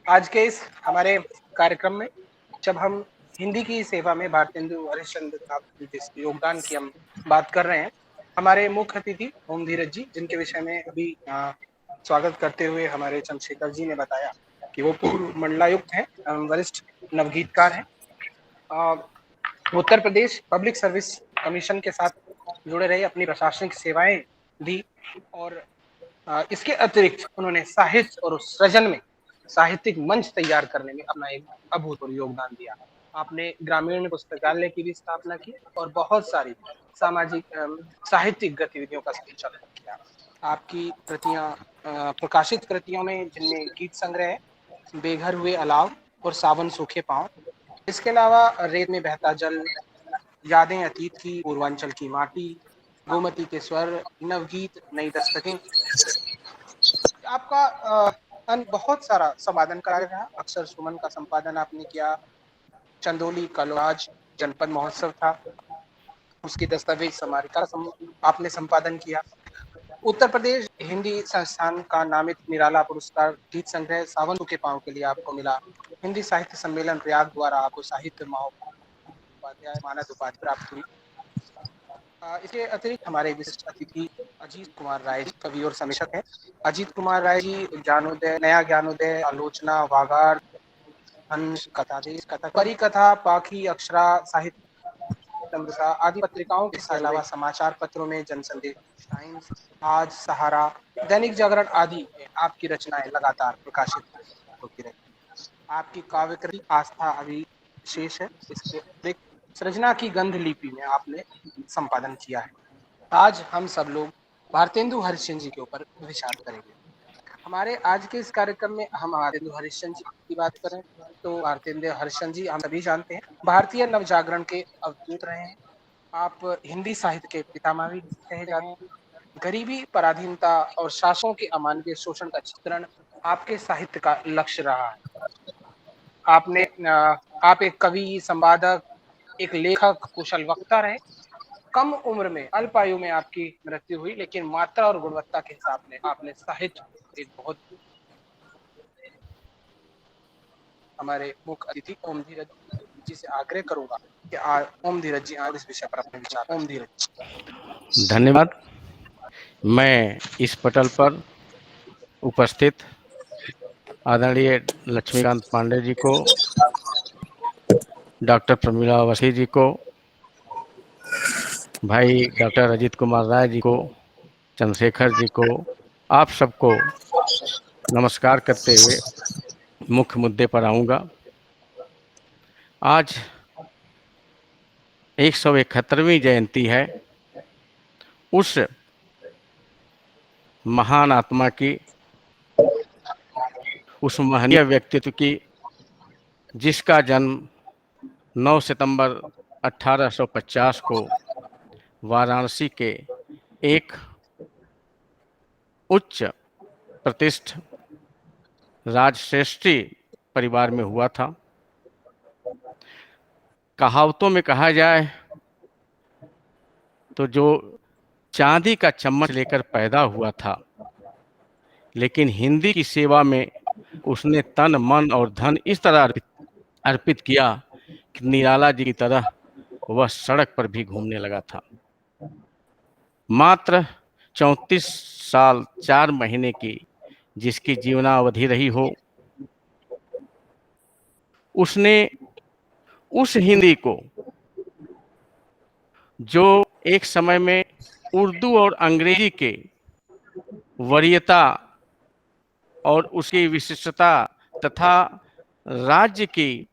आज के इस हमारे कार्यक्रम में जब हम हिंदी की सेवा में भारतेंदु हरिश्चंद्र साहब की जिस योगदान की हम बात कर रहे हैं, हमारे मुख्य अतिथि ओम धीरज जी, जिनके विषय में अभी स्वागत करते हुए हमारे चंद्रशेखर जी ने बताया कि वो पूर्व मंडलायुक्त हैं, वरिष्ठ नवगीतकार हैं। Uttar Pradesh public service commission के साथ जुड़े रहे, अपनी प्रशासनिक सेवाएं दी और इसके अतिरिक्त उन्होंने साहित्य और सृजन में साहित्यिक मंच तैयार करने में अपना एक अभूतपूर्व योगदान दिया। आपने ग्रामीण पुस्तकालय की भी स्थापना की और बहुत सारी सामाजिक साहित्यिक गतिविधियों का संचालन किया। आपकी कृतियां प्रकाशित कृतियों में जिनमें गीत संग्रह, बेघर हुए अलाव और सावन सूखे पांव, इसके अलावा रेत में बहता जल, यादें अतीत की, पूर्वांचल की माटी, गोमती के स्वर, नवगीत, नई दस्तकें, आपका बहुत सारा संपादन कार्य रहा। अक्सर सुमन का संपादन आपने किया, चंदौली कलराज जनपद महोत्सव था, उसकी दस्तावेज स्मारिका आपने संपादन किया। उत्तर प्रदेश हिंदी संस्थान का नामित निराला पुरस्कार गीत संग्रह सावन के पांव के लिए आपको मिला। हिंदी साहित्य सम्मेलन प्रयाग द्वारा आपको साहित्य महोपाध्याय मानद उपाधि प्राप्त हुई। इसके अतिरिक्त हमारे विशिष्ट अतिथि अजीत कुमार राय जी कवि और समीक्षक हैं। अजीत कुमार राय जी ज्ञानोदय, नया ज्ञानोदय, आलोचना, वागाड़, हंस, कथादेश, कथा, परिकथा, पाखी, अक्षरा, साहित्य आदि पत्रिकाओं के अलावा समाचार पत्रों में जनसंदेश टाइम्स, आज, सहारा, दैनिक जागरण आदि में आपकी रचनाएं लगातार प्रकाशित होती रही। आपकी काव्य कृति आस्था अभी शेष है। इसके अतिरिक्त सृजना की गंध लिपि में आपने संपादन किया है। आज हम सब लोग भारतेंदु हरिश्चंद्र जी के ऊपर विचार करेंगे। हमारे आज के इस कार्यक्रम में हम भारतेंदु हरिश्चंद्र जी की बात करें तो भारतेंदु हरिश्चंद्र जी हम सभी जानते हैं भारतीय नवजागरण के अवधूत रहे हैं। आप हिंदी साहित्य के पितामह भी कहे जाते हैं। गरीबी, पराधीनता और शासकों के अमानवीय शोषण का चित्रण आपके साहित्य का लक्ष्य रहा है। आपने आप एक कवि, संवादक, एक लेखक, कुशल वक्ता रहे। कम उम्र में, अल्प आयु में आपकी मृत्यु हुई, लेकिन मात्रा और गुणवत्ता के हिसाब में आपने साहित्य एक बहुत। हमारे मुख्य अतिथि ओम धीरज जी से आग्रह करूंगा कि ओम धीरज जी आज इस विषय पर अपने विचार। ओम धीरज। धन्यवाद। मैं इस पटल पर उपस्थित आदरणीय लक्ष्मीकांत पांडे जी को, डॉक्टर प्रमीला अवस्थी जी को, भाई डॉक्टर अजीत कुमार राय जी को, चंद्रशेखर जी को, आप सबको नमस्कार करते हुए मुख्य मुद्दे पर आऊँगा। आज 171वीं जयंती है उस महान आत्मा की, उस महनीय व्यक्तित्व की जिसका जन्म 9 सितंबर 1850 को वाराणसी के एक उच्च प्रतिष्ठ राजश्रेष्ठी परिवार में हुआ था। कहावतों में कहा जाए तो जो चांदी का चम्मच लेकर पैदा हुआ था, लेकिन हिंदी की सेवा में उसने तन, मन और धन इस तरह अर्पित किया कि निराला जी की तरह वह सड़क पर भी घूमने लगा था। मात्र 34 साल 4 महीने की जिसकी जीवनावधि रही हो, उसने उस हिंदी को जो एक समय में उर्दू और अंग्रेजी के वरीयता और उसकी विशिष्टता तथा राज्य की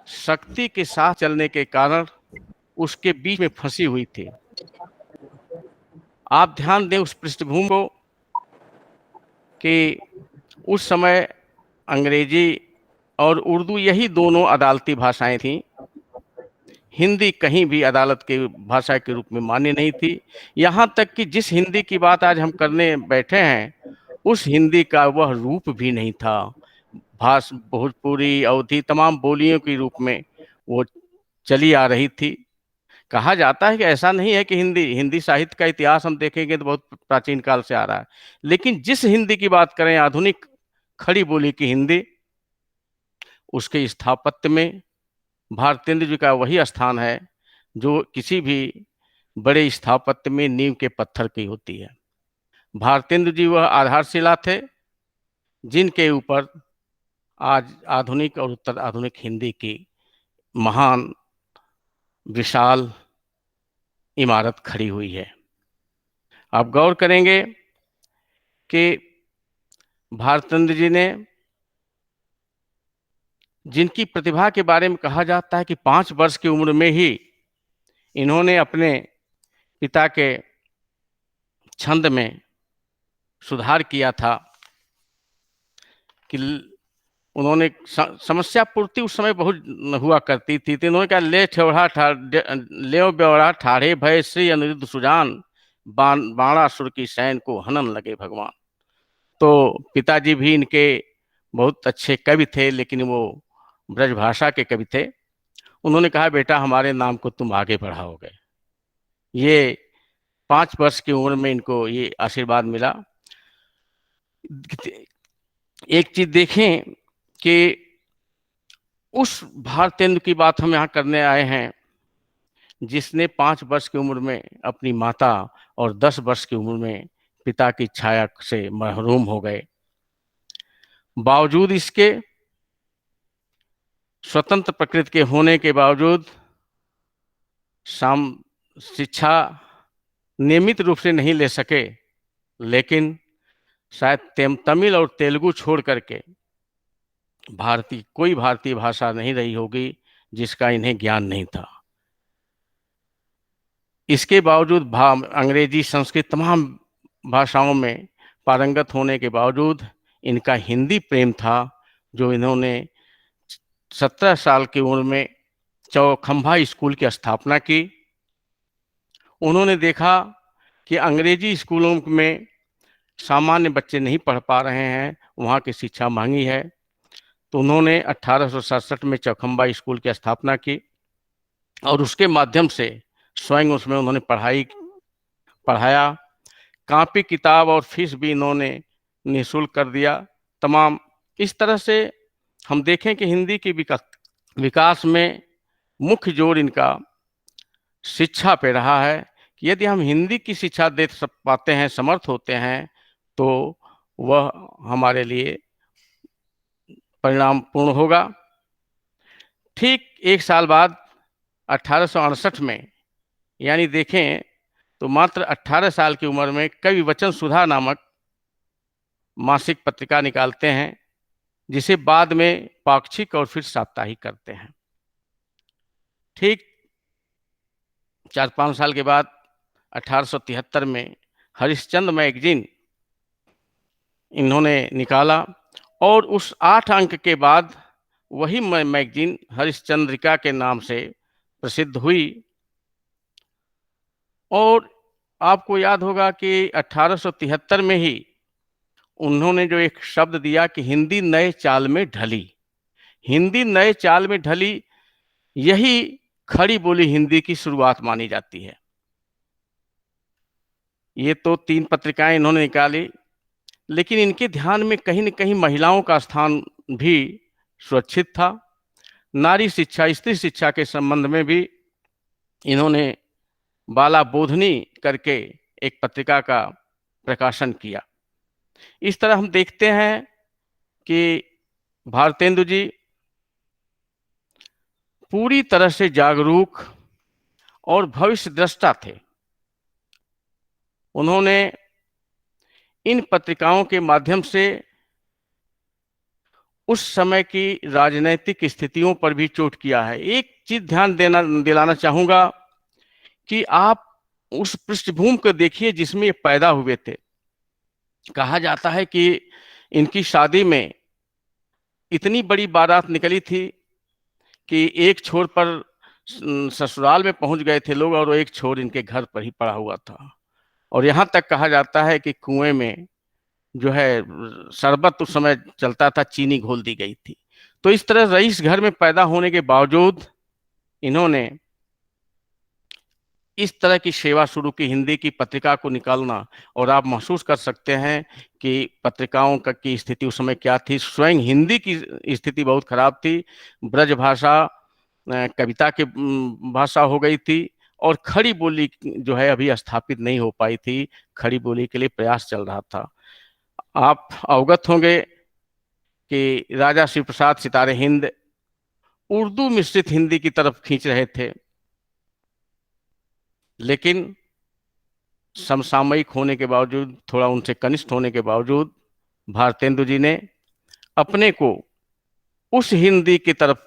शक्ति के साथ चलने के कारण उसके बीच में फंसी हुई थी। आप ध्यान दें उस पृष्ठभूमि को कि उस समय अंग्रेजी और उर्दू यही दोनों अदालती भाषाएं थीं। हिंदी कहीं भी अदालत की भाषा के रूप में मान्य नहीं थी। यहाँ तक कि जिस हिंदी की बात आज हम करने बैठे हैं, उस हिंदी का वह रूप भी नहीं था। भोजपुरी, अवधी तमाम बोलियों के रूप में वो चली आ रही थी। कहा जाता है कि ऐसा नहीं है कि हिंदी साहित्य का इतिहास हम देखेंगे तो बहुत प्राचीन काल से आ रहा है, लेकिन जिस हिंदी की बात करें, आधुनिक खड़ी बोली की हिंदी, उसके स्थापत्य में भारतेंद्र जी का वही स्थान है जो किसी भी बड़े स्थापत्य में नींव के पत्थर की होती है। भारतेंद्र जी वह आधारशिला थे जिनके ऊपर आज आधुनिक और उत्तर आधुनिक हिंदी की महान विशाल इमारत खड़ी हुई है। आप गौर करेंगे कि भारतेंद्र जी ने, जिनकी प्रतिभा के बारे में कहा जाता है कि 5 वर्ष की उम्र में ही इन्होंने अपने पिता के छंद में सुधार किया था, कि उन्होंने समस्या पूर्ति उस समय बहुत हुआ करती थी, तो इन्होंने कहा ले ब्यौरा ठाढ़े भय श्री अनिरुद्ध सुजान बाणासुर की सैन को हनन लगे भगवान। तो पिताजी भी इनके बहुत अच्छे कवि थे, लेकिन वो ब्रजभाषा के कवि थे। उन्होंने कहा बेटा हमारे नाम को तुम आगे बढ़ाओगे। ये 5 वर्ष की उम्र में इनको ये आशीर्वाद मिला। एक चीज देखें कि उस भारतेंदु की बात हम यहाँ करने आए हैं जिसने 5 वर्ष की उम्र में अपनी माता और 10 वर्ष की उम्र में पिता की छाया से महरूम हो गए। बावजूद इसके, स्वतंत्र प्रकृति के होने के बावजूद, शिक्षा नियमित रूप से नहीं ले सके, लेकिन शायद तमिल और तेलुगु छोड़ करके कोई भारतीय भाषा नहीं रही होगी जिसका इन्हें ज्ञान नहीं था। इसके बावजूद अंग्रेजी, संस्कृत तमाम भाषाओं में पारंगत होने के बावजूद इनका हिंदी प्रेम था, जो इन्होंने 17 साल की उम्र में चौखंभा स्कूल की स्थापना की। उन्होंने देखा कि अंग्रेजी स्कूलों में सामान्य बच्चे नहीं पढ़ पा रहे हैं, वहाँ की शिक्षा महंगी है, तो उन्होंने 1867 में चौखंबा स्कूल की स्थापना की और उसके माध्यम से स्वयं उसमें उन्होंने पढ़ाया। कॉपी किताब और फीस भी इन्होंने निःशुल्क कर दिया तमाम। इस तरह से हम देखें कि हिंदी के विकास में मुख्य जोर इनका शिक्षा पे रहा है, कि यदि हम हिंदी की शिक्षा दे पाते हैं, समर्थ होते हैं, तो वह हमारे लिए परिणामपूर्ण होगा। ठीक 1 साल बाद 1868 में, यानी देखें तो मात्र 18 साल की उम्र में, कवि वचन सुधा नामक मासिक पत्रिका निकालते हैं, जिसे बाद में पाक्षिक और फिर साप्ताहिक करते हैं। ठीक 4-5 साल के बाद 1873 में हरिश्चंद्र मैगजीन इन्होंने निकाला और उस 8 अंक के बाद वही मैगजीन हरिश्चंद्रिका के नाम से प्रसिद्ध हुई। और आपको याद होगा कि 1873 में ही उन्होंने जो एक शब्द दिया कि हिंदी नए चाल में ढली, हिंदी नए चाल में ढली, यही खड़ी बोली हिंदी की शुरुआत मानी जाती है। ये तो 3 पत्रिकाएं इन्होंने निकाली, लेकिन इनके ध्यान में कहीं न कहीं महिलाओं का स्थान भी सुरक्षित था। नारी शिक्षा, स्त्री शिक्षा के संबंध में भी इन्होंने बाला बोधनी करके एक पत्रिका का प्रकाशन किया। इस तरह हम देखते हैं कि भारतेंदु जी पूरी तरह से जागरूक और भविष्य दृष्टा थे। उन्होंने इन पत्रिकाओं के माध्यम से उस समय की राजनीतिक स्थितियों पर भी चोट किया है। एक चीज ध्यान दिलाना चाहूंगा कि आप उस पृष्ठभूमि को देखिए जिसमें ये पैदा हुए थे। कहा जाता है कि इनकी शादी में इतनी बड़ी बारात निकली थी कि एक छोर पर ससुराल में पहुंच गए थे लोग और एक छोर इनके घर पर ही पड़ा हुआ था। और यहाँ तक कहा जाता है कि कुएं में जो है शरबत उस समय चलता था, चीनी घोल दी गई थी। तो इस तरह रईस घर में पैदा होने के बावजूद इन्होंने इस तरह की सेवा शुरू की, हिंदी की पत्रिका को निकालना। और आप महसूस कर सकते हैं कि पत्रिकाओं की स्थिति उस समय क्या थी। स्वयं हिंदी की स्थिति बहुत खराब थी। ब्रज भाषा कविता की भाषा हो गई थी, और खड़ी बोली जो है अभी स्थापित नहीं हो पाई थी। खड़ी बोली के लिए प्रयास चल रहा था। आप अवगत होंगे कि राजा शिव प्रसाद सितारे हिंद उर्दू मिश्रित हिंदी की तरफ खींच रहे थे, लेकिन समसामयिक होने के बावजूद, थोड़ा उनसे कनिष्ठ होने के बावजूद, भारतेंदु जी ने अपने को उस हिंदी की तरफ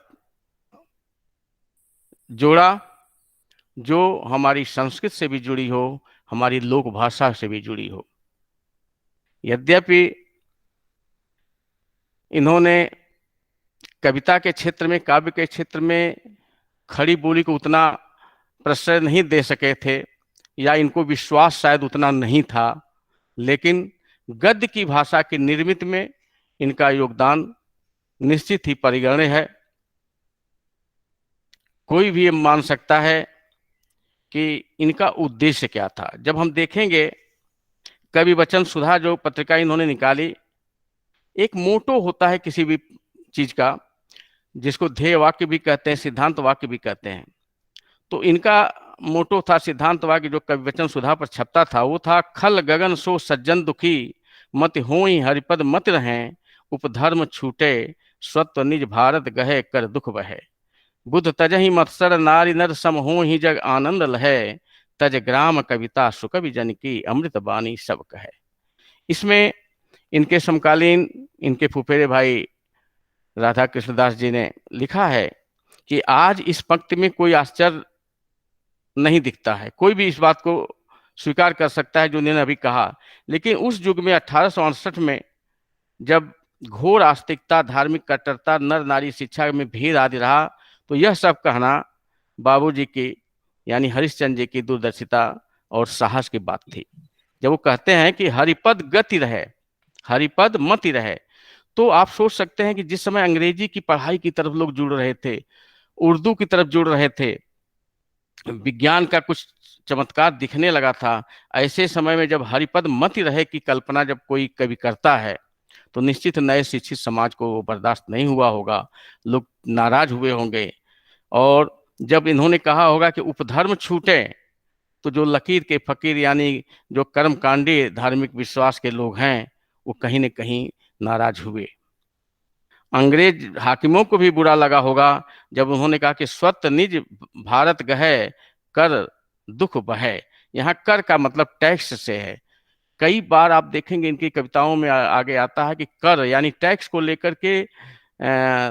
जोड़ा जो हमारी संस्कृत से भी जुड़ी हो, हमारी लोक भाषा से भी जुड़ी हो। यद्यपि इन्होंने कविता के क्षेत्र में, काव्य के क्षेत्र में खड़ी बोली को उतना प्रश्रय नहीं दे सके थे, या इनको विश्वास शायद उतना नहीं था, लेकिन गद्य की भाषा की निर्मित में इनका योगदान निश्चित ही परिगण्य है। कोई भी ये मान सकता है कि इनका उद्देश्य क्या था। जब हम देखेंगे कवि वचन सुधा जो पत्रिका इन्होंने निकाली, एक मोटो होता है किसी भी चीज का, जिसको ध्येय वाक्य भी कहते हैं, सिद्धांत वाक्य भी कहते हैं। तो इनका मोटो था, सिद्धांत वाक्य जो कवि वचन सुधा पर छपता था, वो था, खल गगन सो सज्जन दुखी, मत होई हरिपद मत रहें, उपधर्म छूटे स्वत्व निज भारत गहे कर दुख बहे, बुद्ध तजहि मत्सर नारी नर सम हो ही जग आनंद लहे, तज ग्राम कविता सुकवि जन की अमृत बानी सब कहे। इसमें इनके समकालीन, इनके फुफेरे भाई राधा कृष्णदास जी ने लिखा है कि आज इस पंक्ति में कोई आश्चर्य नहीं दिखता है, कोई भी इस बात को स्वीकार कर सकता है जो उन्होंने अभी कहा। लेकिन उस युग में 1868 में जब घोर आस्तिकता, धार्मिक कट्टरता, नर नारी शिक्षा में भेद आदि रहा, तो यह सब कहना बाबूजी की, यानी हरिश्चंद्र जी की दूरदर्शिता और साहस की बात थी। जब वो कहते हैं कि हरिपद गति रहे, हरिपद मति रहे, तो आप सोच सकते हैं कि जिस समय अंग्रेजी की पढ़ाई की तरफ लोग जुड़ रहे थे, उर्दू की तरफ जुड़ रहे थे, विज्ञान का कुछ चमत्कार दिखने लगा था, ऐसे समय में जब हरिपद मति रहे की कल्पना जब कोई कवि करता है, तो निश्चित नए शिक्षित समाज को वो बर्दाश्त नहीं हुआ होगा, लोग नाराज हुए होंगे। और जब इन्होंने कहा होगा कि उपधर्म छूटे, तो जो लकीर के फकीर यानी जो कर्मकांडी धार्मिक विश्वास के लोग हैं, वो कहीं न कहीं नाराज हुए। अंग्रेज हाकिमों को भी बुरा लगा होगा जब उन्होंने कहा कि स्वत निज भारत गहे कर दुख बहे। यहाँ कर का मतलब टैक्स से है। कई बार आप देखेंगे इनकी कविताओं में आगे आता है कि कर यानी टैक्स को लेकर के,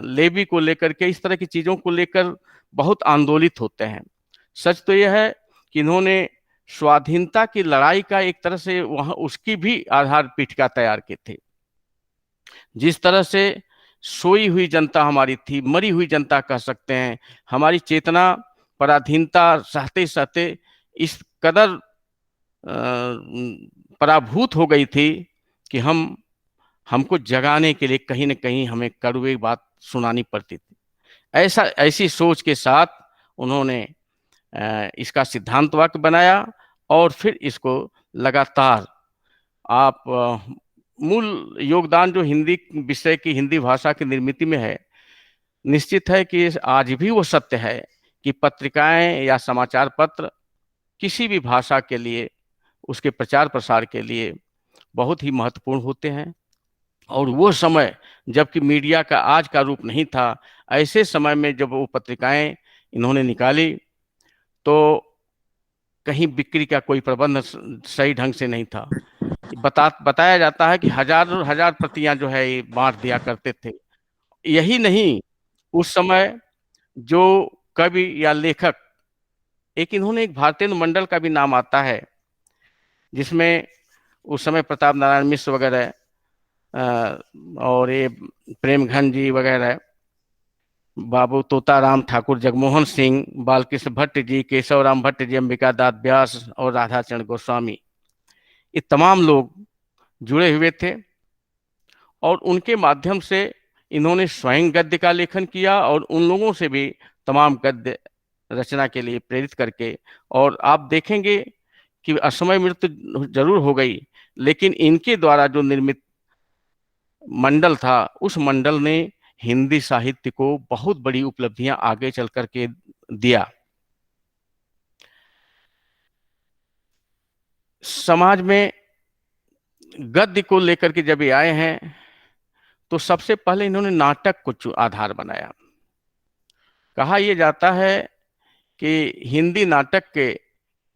लेवी को लेकर के, इस तरह की चीजों को लेकर बहुत आंदोलित होते हैं। सच तो यह है कि इन्होंने स्वाधीनता की लड़ाई का एक तरह से वहां उसकी भी आधार पीठिका तैयार की थी। जिस तरह से सोई हुई जनता हमारी थी, मरी हुई जनता कह सकते हैं, हमारी चेतना पराधीनता सहते सहते इस कदर पराभूत हो गई थी कि हमको जगाने के लिए कहीं न कहीं हमें कड़वी बात सुनानी पड़ती थी। ऐसी सोच के साथ उन्होंने इसका सिद्धांत वाक्य बनाया, और फिर इसको लगातार आप मूल योगदान जो हिंदी विषय की, हिंदी भाषा की निर्मिति में है, निश्चित है कि आज भी वो सत्य है कि पत्रिकाएं या समाचार पत्र किसी भी भाषा के लिए, उसके प्रचार प्रसार के लिए बहुत ही महत्वपूर्ण होते हैं। और वो समय जबकि मीडिया का आज का रूप नहीं था, ऐसे समय में जब वो पत्रिकाएं इन्होंने निकाली, तो कहीं बिक्री का कोई प्रबंध सही ढंग से नहीं था। बताया जाता है कि हजारों हजार प्रतियां जो है ये बांट दिया करते थे। यही नहीं, उस समय जो कवि या लेखक, इन्होंने एक भारतेंदु मंडल का भी नाम आता है, जिसमें उस समय प्रताप नारायण मिश्र वगैरह और ये प्रेमघन जी वगैरह, बाबू तोताराम ठाकुर, जगमोहन सिंह, बालकृष्ण भट्ट जी, केशव राम भट्ट जी, अंबिका दास व्यास और राधाचरण गोस्वामी, ये तमाम लोग जुड़े हुए थे। और उनके माध्यम से इन्होंने स्वयं गद्य का लेखन किया, और उन लोगों से भी तमाम गद्य रचना के लिए प्रेरित करके। और आप देखेंगे कि असमय मृत्यु जरूर हो गई, लेकिन इनके द्वारा जो निर्मित मंडल था, उस मंडल ने हिंदी साहित्य को बहुत बड़ी उपलब्धियां आगे चल करके दिया। समाज में गद्य को लेकर के जब ये आए हैं, तो सबसे पहले इन्होंने नाटक को आधार बनाया। कहा यह जाता है कि हिंदी नाटक के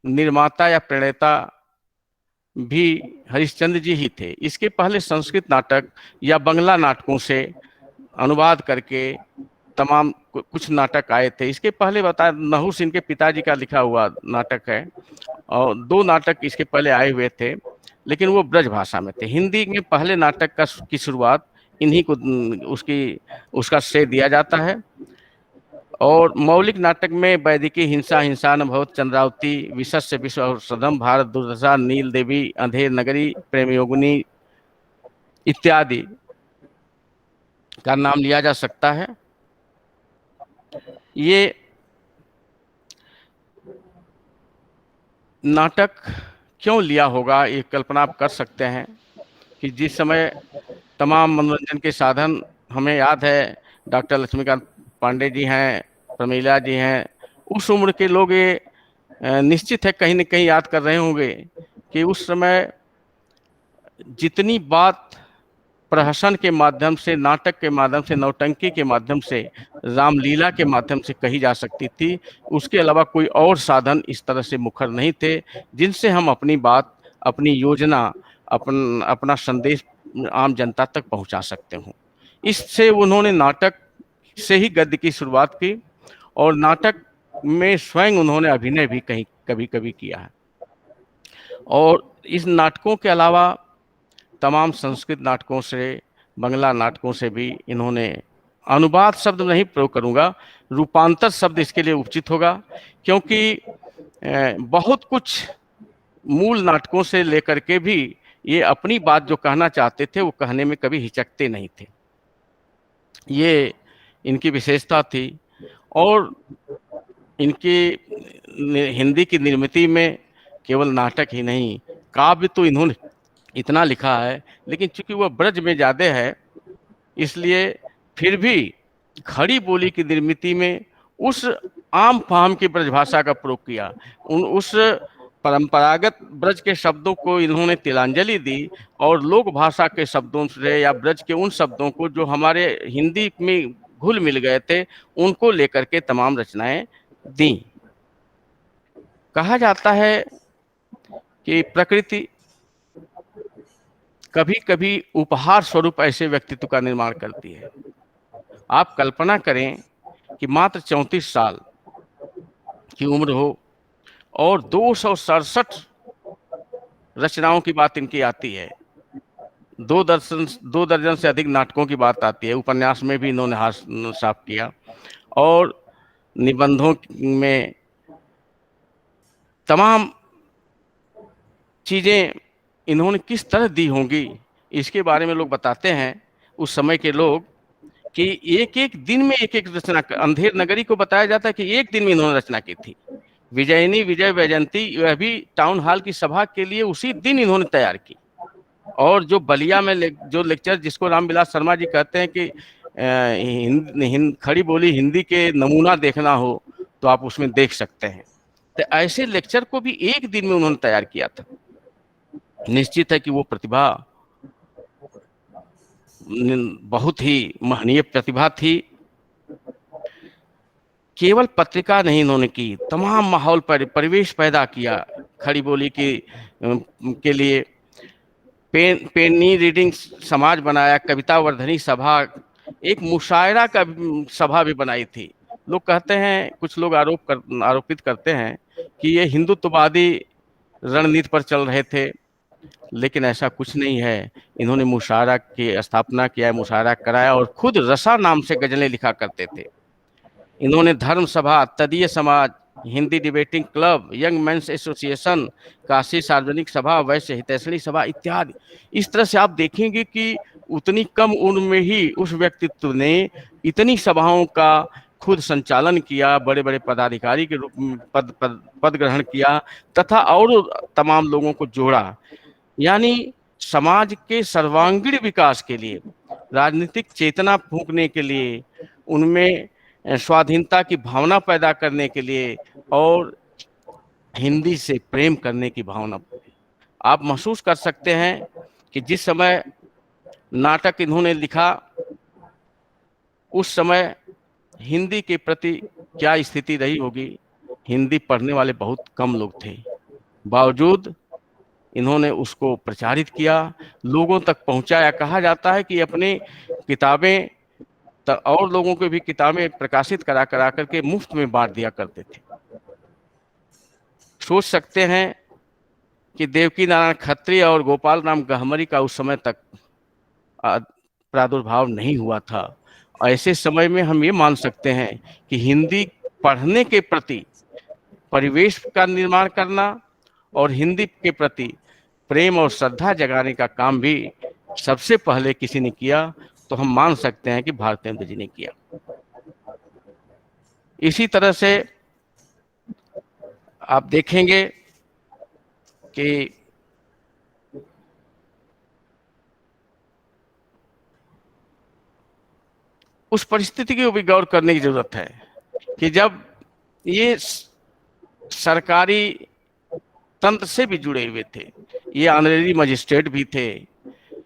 निर्माता या प्रणेता भी हरिश्चंद्र जी ही थे। इसके पहले संस्कृत नाटक या बंगला नाटकों से अनुवाद करके तमाम कुछ नाटक आए थे। इसके पहले बता, नहुस इनके पिताजी का लिखा हुआ नाटक है, और 2 नाटक इसके पहले आए हुए थे, लेकिन वो ब्रज भाषा में थे। हिंदी में पहले नाटक की शुरुआत इन्हीं को उसका श्रेय दिया जाता है। और मौलिक नाटक में वैदिकी, हिंसा, हिंसा न भवत, चंद्रावती, विशस्य विश्व औषधम, भारत दुर्दशा, नील देवी, अंधेर नगरी, प्रेमयोगिनी इत्यादि का नाम लिया जा सकता है। ये नाटक क्यों लिया होगा, ये कल्पना आप कर सकते हैं कि जिस समय तमाम मनोरंजन के साधन, हमें याद है डॉक्टर लक्ष्मीकांत पांडे जी हैं, प्रमीला जी हैं, उस उम्र के लोग ये निश्चित है कहीं न कहीं याद कर रहे होंगे कि उस समय जितनी बात प्रहसन के माध्यम से, नाटक के माध्यम से, नौटंकी के माध्यम से, रामलीला के माध्यम से कही जा सकती थी, उसके अलावा कोई और साधन इस तरह से मुखर नहीं थे जिनसे हम अपनी बात, अपनी योजना, अपना संदेश आम जनता तक पहुंचा सकते हों। इससे उन्होंने नाटक से ही गद्य की शुरुआत की, और नाटक में स्वयं उन्होंने अभिनय भी कभी कभी किया है। और इस नाटकों के अलावा तमाम संस्कृत नाटकों से, बंगला नाटकों से भी इन्होंने, अनुवाद शब्द नहीं प्रयोग करूंगा, रूपांतर शब्द इसके लिए उचित होगा, क्योंकि बहुत कुछ मूल नाटकों से लेकर के भी ये अपनी बात जो कहना चाहते थे वो कहने में कभी हिचकते नहीं थे। ये इनकी विशेषता थी। और इनकी हिंदी की निर्मिति में केवल नाटक ही नहीं, काव्य तो इन्होंने इतना लिखा है, लेकिन चूंकि वह ब्रज में ज़्यादा है, इसलिए फिर भी खड़ी बोली की निर्मिति में उस आम फाम की ब्रज भाषा का प्रयोग किया। उस परंपरागत ब्रज के शब्दों को इन्होंने तिलांजलि दी, और लोक भाषा के शब्दों से या ब्रज के उन शब्दों को जो हमारे हिंदी में घुल मिल गए थे, उनको लेकर के तमाम रचनाएं दी। कहा जाता है कि प्रकृति कभी कभी उपहार स्वरूप ऐसे व्यक्तित्व का निर्माण करती है। आप कल्पना करें कि मात्र 34 साल की उम्र हो और 267 रचनाओं की बात इनकी आती है, 2 दर्जन से अधिक नाटकों की बात आती है, उपन्यास में भी इन्होंने हाथ साफ किया, और निबंधों में तमाम चीज़ें इन्होंने किस तरह दी होंगी, इसके बारे में लोग बताते हैं, उस समय के लोग, कि एक एक दिन में एक एक रचना। अंधेर नगरी को बताया जाता है कि एक दिन में इन्होंने रचना की थी। विजयिनी, विजय वैजयंती, वह भी टाउन हॉल की सभा के लिए उसी दिन इन्होंने तैयार की। और जो बलिया में जो लेक्चर, जिसको रामविलास शर्मा जी कहते हैं कि खड़ी बोली हिंदी के नमूना देखना हो तो आप उसमें देख सकते हैं, तो ऐसे लेक्चर को भी एक दिन में उन्होंने तैयार किया था। निश्चित है कि वो प्रतिभा बहुत ही महनीय प्रतिभा थी। केवल पत्रिका नहीं इन्होंने की, तमाम माहौल पर परिवेश पैदा किया खड़ी बोली के लिए। पेनी रीडिंग समाज बनाया, कविता वर्धनी सभा, एक मुशायरा का सभा भी बनाई थी। लोग कहते हैं, कुछ लोग आरोपित करते हैं कि ये हिंदुत्ववादी रणनीति पर चल रहे थे, लेकिन ऐसा कुछ नहीं है। इन्होंने मुशायरा की स्थापना किया, मुशायरा कराया, और खुद रसा नाम से गजलें लिखा करते थे। इन्होंने धर्म सभा, तदीय समाज, Hindi debating club, young men's association, Kashi सार्वजनिक सभा, वैश्य हितैषणी सभा इत्यादि। इस तरह से आप देखेंगे कि उतनी कम उम्र में ही उस व्यक्तित्व ने इतनी सभाओं का खुद संचालन किया, बड़े बड़े पदाधिकारी के रूप में पद ग्रहण किया तथा और तमाम लोगों को जोड़ा। यानी समाज के सर्वांगीण विकास के लिए, राजनीतिक चेतना फूंकने के लिए, उनमें स्वाधीनता की भावना पैदा करने के लिए और हिंदी से प्रेम करने की भावना। आप महसूस कर सकते हैं कि जिस समय नाटक इन्होंने लिखा उस समय हिंदी के प्रति क्या स्थिति रही होगी। हिंदी पढ़ने वाले बहुत कम लोग थे, बावजूद इन्होंने उसको प्रचारित किया, लोगों तक पहुंचाया। कहा जाता है कि अपने किताबें और लोगों को भी किताबें प्रकाशित करा करके मुफ्त में बांट दिया करते थे। सोच सकते हैं कि देवकी नारायण खत्री और गोपाल राम गहमरी का उस समय तक प्रादुर्भाव नहीं हुआ था। ऐसे समय में हम ये मान सकते हैं कि हिंदी पढ़ने के प्रति परिवेश का निर्माण करना और हिंदी के प्रति प्रेम और श्रद्धा जगाने का काम भी सबसे पहले किसी ने किया, तो हम मान सकते हैं कि भारतेंदु जी ने किया। इसी तरह से आप देखेंगे कि उस परिस्थिति की भी गौर करने की जरूरत है कि जब ये सरकारी तंत्र से भी जुड़े हुए थे, ये ऑनरेरी मजिस्ट्रेट भी थे,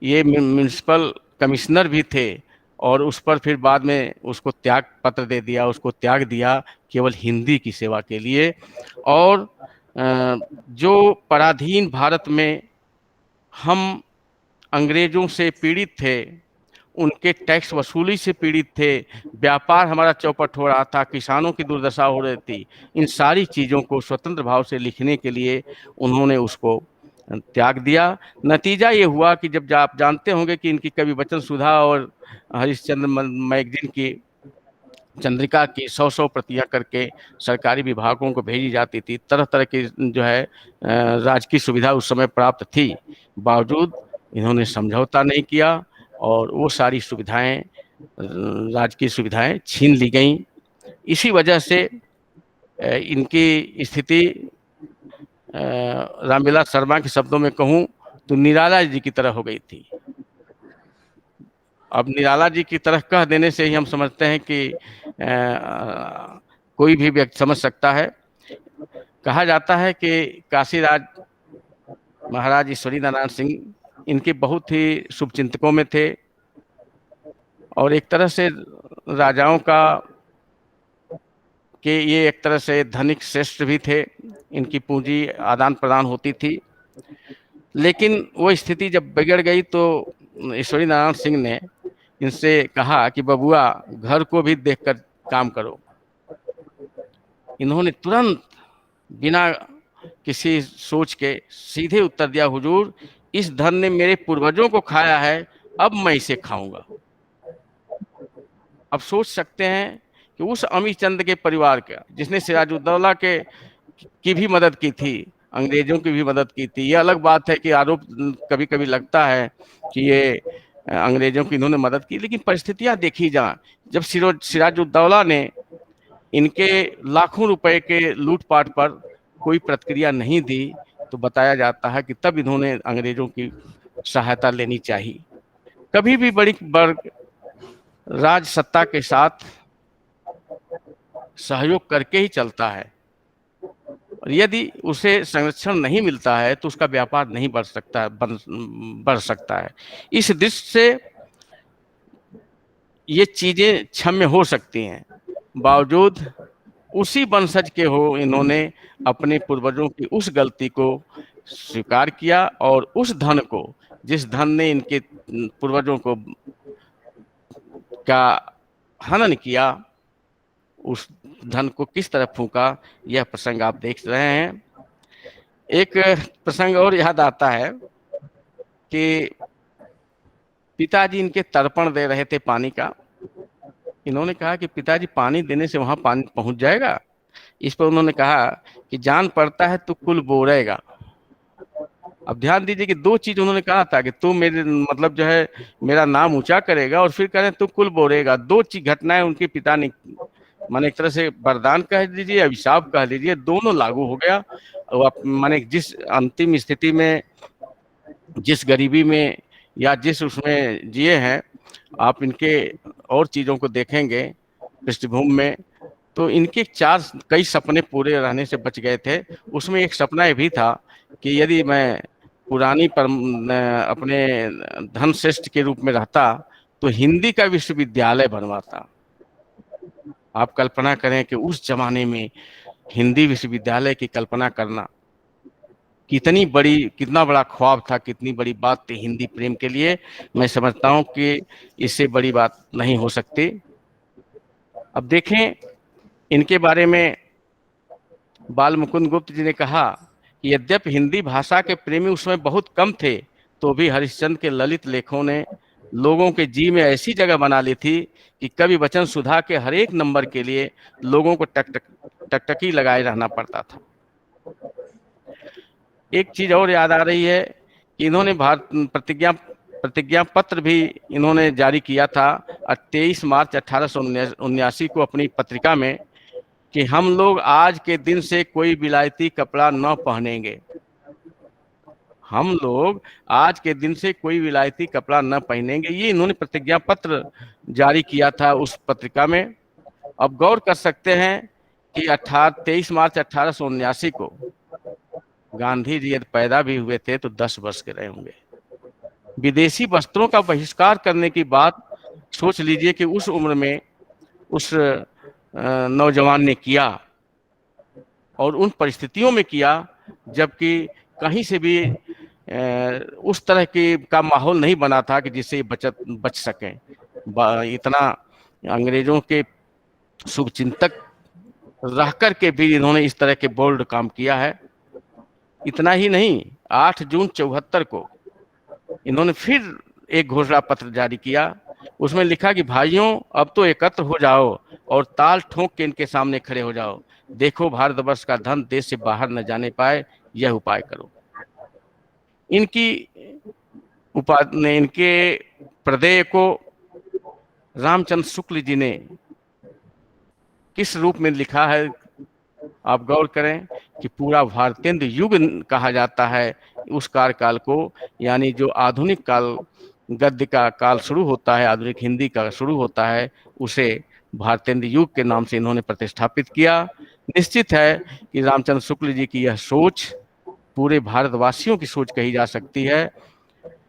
ये म्युनिसिपल कमिश्नर भी थे, और उस पर फिर बाद में उसको त्याग पत्र दे दिया, उसको त्याग दिया केवल हिंदी की सेवा के लिए। और जो पराधीन भारत में हम अंग्रेजों से पीड़ित थे, उनके टैक्स वसूली से पीड़ित थे, व्यापार हमारा चौपट हो रहा था, किसानों की दुर्दशा हो रही थी, इन सारी चीज़ों को स्वतंत्र भाव से लिखने के लिए उन्होंने उसको त्याग दिया। नतीजा ये हुआ कि जब आप जानते होंगे कि इनकी कवि वचन सुधा और हरिश्चंद्र मैगजीन की चंद्रिका की 100 प्रतियां करके सरकारी विभागों को भेजी जाती थी। तरह तरह की जो है राजकीय सुविधा उस समय प्राप्त थी, बावजूद इन्होंने समझौता नहीं किया और वो सारी सुविधाएं, राजकीय सुविधाएं छीन ली गईं। इसी वजह से इनकी स्थिति रामविलास शर्मा के शब्दों में कहूँ तो निराला जी की तरह हो गई थी। अब निराला जी की तरह कह देने से ही हम समझते हैं कि कोई भी व्यक्ति समझ सकता है। कहा जाता है कि काशीराज महाराज ईश्वरी नारायण सिंह इनके बहुत ही शुभचिंतकों में थे और एक तरह से राजाओं का कि ये एक तरह से धनिक श्रेष्ठ भी थे, इनकी पूंजी आदान प्रदान होती थी। लेकिन वो स्थिति जब बिगड़ गई तो ईश्वरी नारायण सिंह ने इनसे कहा कि बबुआ घर को भी देखकर काम करो। इन्होंने तुरंत बिना किसी सोच के सीधे उत्तर दिया, हुजूर इस धन ने मेरे पूर्वजों को खाया है, अब मैं इसे खाऊंगा। अब सोच सकते हैं कि उस अमी चंद के परिवार का, जिसने सिराजुद्दौला की भी मदद की थी, अंग्रेजों की भी मदद की थी। ये अलग बात है कि आरोप कभी कभी लगता है कि ये अंग्रेजों की इन्होंने मदद की, लेकिन परिस्थितियां देखी जाए, जब सिराजुद्दौला ने इनके लाखों रुपए के लूटपाट पर कोई प्रतिक्रिया नहीं दी, तो बताया जाता है कि तब इन्होंने अंग्रेजों की सहायता लेनी चाहिए। कभी भी बड़ी वर्ग राज सत्ता के साथ सहयोग करके ही चलता है, और यदि उसे संरक्षण नहीं मिलता है तो उसका व्यापार नहीं बढ़ सकता है। इस दृष्टि से ये चीजें क्षम्य हो सकती हैं, बावजूद उसी वंशज के हो इन्होंने अपने पूर्वजों की उस गलती को स्वीकार किया और उस धन को, जिस धन ने इनके पूर्वजों को का हनन किया, उस धन को किस तरह फूंका, यह प्रसंग आप देख रहे हैं। एक प्रसंग और याद आता है कि पिताजी इनके तर्पण दे रहे थे पानी का। इन्होंने कहा कि पिताजी पानी देने से वहां पानी पहुंच जाएगा। इस पर उन्होंने कहा कि जान पड़ता है तो कुल बोरेगा। अब ध्यान दीजिए कि दो चीज उन्होंने कहा था कि तू मेरे मतलब जो है मेरा नाम ऊंचा करेगा, और फिर कह रहे तू कुल बोरेगा। दो चीज घटनाएं उनके पिता ने माने एक तरह से वरदान कह लीजिए, अभिशाप कह लीजिए, दोनों लागू हो गया। और माने जिस अंतिम स्थिति में, जिस गरीबी में या जिस उसमें जिए हैं, आप इनके और चीजों को देखेंगे पृष्ठभूमि में, तो इनके चार कई सपने पूरे रहने से बच गए थे। उसमें एक सपना ये भी था कि यदि मैं पुरानी पर अपने धन श्रेष्ठ के रूप में रहता तो हिंदी का विश्वविद्यालय बनवाता। आप कल्पना करें कि उस जमाने में हिंदी विश्वविद्यालय की कल्पना करना कितनी बड़ी, कितना बड़ा ख्वाब था, कितनी बड़ी बात थी हिंदी प्रेम के लिए। मैं समझता हूं कि इससे बड़ी बात नहीं हो सकती। अब देखें इनके बारे में, बाल मुकुंद गुप्त जी ने कहा कि यद्यपि हिंदी भाषा के प्रेमी उसमें बहुत कम थे, तो भी हरिश्चंद्र के ललित लेखों ने लोगों के जी में ऐसी जगह बना ली थी कि कवि वचन सुधा के हर एक नंबर के लिए लोगों को टकटकी लगाए रहना पड़ता था। एक चीज और याद आ रही है कि इन्होंने भारत प्रतिज्ञा पत्र भी इन्होंने जारी किया था 23 मार्च 1879 को अपनी पत्रिका में, कि हम लोग आज के दिन से कोई विलायती कपड़ा न पहनेंगे। हम लोग आज के दिन से कोई विलायती कपड़ा न पहनेंगे, ये इन्होंने प्रतिज्ञा पत्र जारी किया था उस पत्रिका में। अब गौर कर सकते हैं कि 23 मार्च 1879 को गांधी जी यदि पैदा भी हुए थे तो 10 वर्ष के रहे होंगे। विदेशी वस्त्रों का बहिष्कार करने की बात सोच लीजिए कि उस उम्र में उस नौजवान ने किया, और उन परिस्थितियों में किया जबकि कहीं से भी उस तरह का माहौल नहीं बना था कि जिससे बच सकें। इतना अंग्रेजों के शुभचिंतक रह कर के भी इन्होंने इस तरह के बोल्ड काम किया है। इतना ही नहीं, 8 जून 74 को इन्होंने फिर एक घोषणा पत्र जारी किया। उसमें लिखा कि भाइयों अब तो एकत्र हो जाओ और ताल ठोक के इनके सामने खड़े हो जाओ। देखो भारतवर्ष का धन देश से बाहर न जाने पाए, यह उपाय करो। इनके प्रदेय को रामचंद्र शुक्ल जी ने किस रूप में लिखा है, आप गौर करें कि पूरा भारतेंद्र युग कहा जाता है उस कार्यकाल को, यानी जो आधुनिक काल, गद्य का काल शुरू होता है, आधुनिक हिंदी का शुरू होता है, उसे भारतेंद्र युग के नाम से इन्होंने प्रतिष्ठापित किया। निश्चित है कि रामचंद्र शुक्ल जी की यह सोच पूरे भारतवासियों की सोच कही जा सकती है।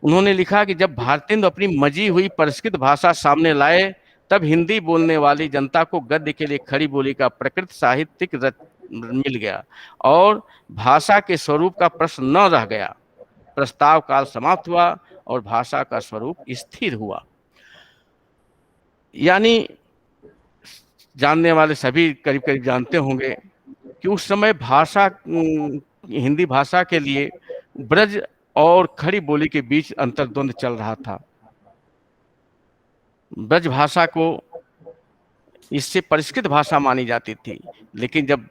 उन्होंने लिखा कि जब भारतेंद्र अपनी मजी हुई परिष्कृत भाषा सामने लाए, तब हिंदी बोलने वाली जनता को गद्य के लिए खड़ी बोली का प्रकृत साहित्यिक मिल गया और भाषा के स्वरूप का प्रश्न न रह गया। प्रस्ताव काल समाप्त हुआ और भाषा का स्वरूप स्थिर हुआ। यानी जानने वाले सभी करीब करीब जानते होंगे कि उस समय भाषा, हिंदी भाषा के लिए ब्रज और खड़ी बोली के बीच अंतर्द्वंद चल रहा था। ब्रज भाषा को इससे परिष्कृत भाषा मानी जाती थी, लेकिन जब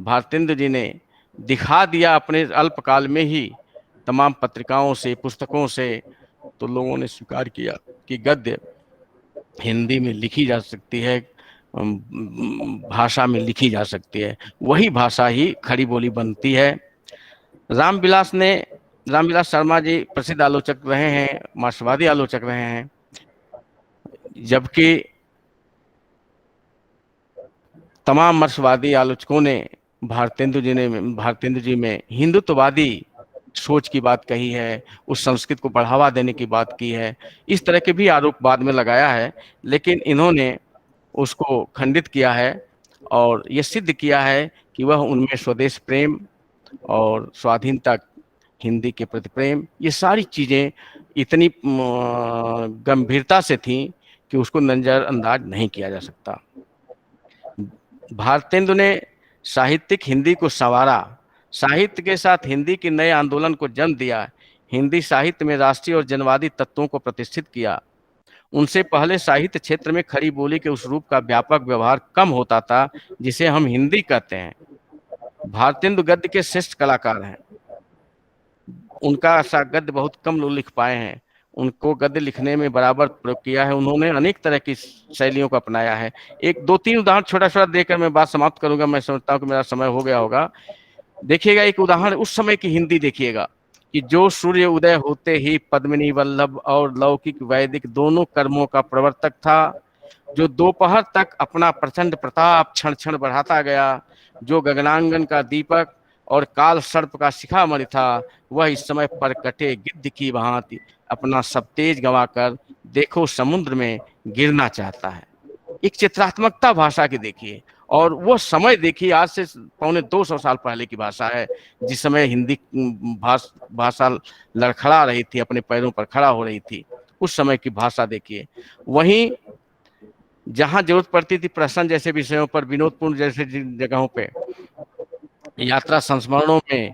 भारतेंद्र जी ने दिखा दिया अपने अल्पकाल में ही तमाम पत्रिकाओं से, पुस्तकों से, तो लोगों ने स्वीकार किया कि गद्य हिंदी में लिखी जा सकती है, भाषा में लिखी जा सकती है, वही भाषा ही खड़ी बोली बनती है। रामविलास शर्मा जी प्रसिद्ध आलोचक रहे हैं, मार्क्सवादी आलोचक रहे हैं, जबकि तमाम मार्क्सवादी आलोचकों ने भारतेंद्र जी में हिंदुत्ववादी सोच की बात कही है, उस संस्कृत को बढ़ावा देने की बात की है। इस तरह के भी आरोप बाद में लगाया है, लेकिन इन्होंने उसको खंडित किया है और ये सिद्ध किया है कि वह उनमें स्वदेश प्रेम और स्वाधीनता, हिंदी के प्रति प्रेम, ये सारी चीज़ें इतनी गंभीरता से थीं कि उसको नजरअंदाज नहीं किया जा सकता। भारतेंदु ने साहित्यिक हिंदी को संवारा, साहित्य के साथ हिंदी के नए आंदोलन को जन्म दिया, हिंदी साहित्य में राष्ट्रीय और जनवादी तत्वों को प्रतिष्ठित किया। उनसे पहले साहित्य क्षेत्र में खड़ी बोली के उस रूप का व्यापक व्यवहार कम होता था जिसे हम हिंदी कहते हैं। भारतेंदु गद्य के श्रेष्ठ कलाकार हैं, उनका ऐसा गद्य बहुत कम लोग लिख पाए हैं। उनको गद्य लिखने में बराबर प्रयोग किया है। उन्होंने अनेक तरह की शैलियों को अपनाया है। एक दो तीन उदाहरण छोटा छोटा देकर मैं बात समाप्त करूंगा, मैं समझता हूँ कि मेरा समय हो गया होगा। देखिएगा एक उदाहरण उस समय की हिंदी देखिएगा कि जो सूर्य उदय होते ही पद्मिनी वल्लभ और लौकिक वैदिक दोनों कर्मों का प्रवर्तक था, जो दोपहर तक अपना प्रचंड प्रताप क्षण क्षण बढ़ाता गया, जो गगनांगन का दीपक और काल सर्प का शिखामणि था, वह इस समय पर कटे गिद्ध की भांति अपना सब तेज गंवाकर देखो समुद्र में गिरना चाहता है। एक चित्रात्मकता भाषा की देखिए, और वो समय देखिए, आज से 250 साल पहले की भाषा है, जिस समय हिंदी भाषा लड़खड़ा रही थी, अपने पैरों पर खड़ा हो रही थी। उस समय की भाषा देखिए। वहीं जहां जरूरत पड़ती थी प्रश्न जैसे विषयों पर, विनोदपूर्ण जैसे जगहों पे, यात्रा संस्मरणों में,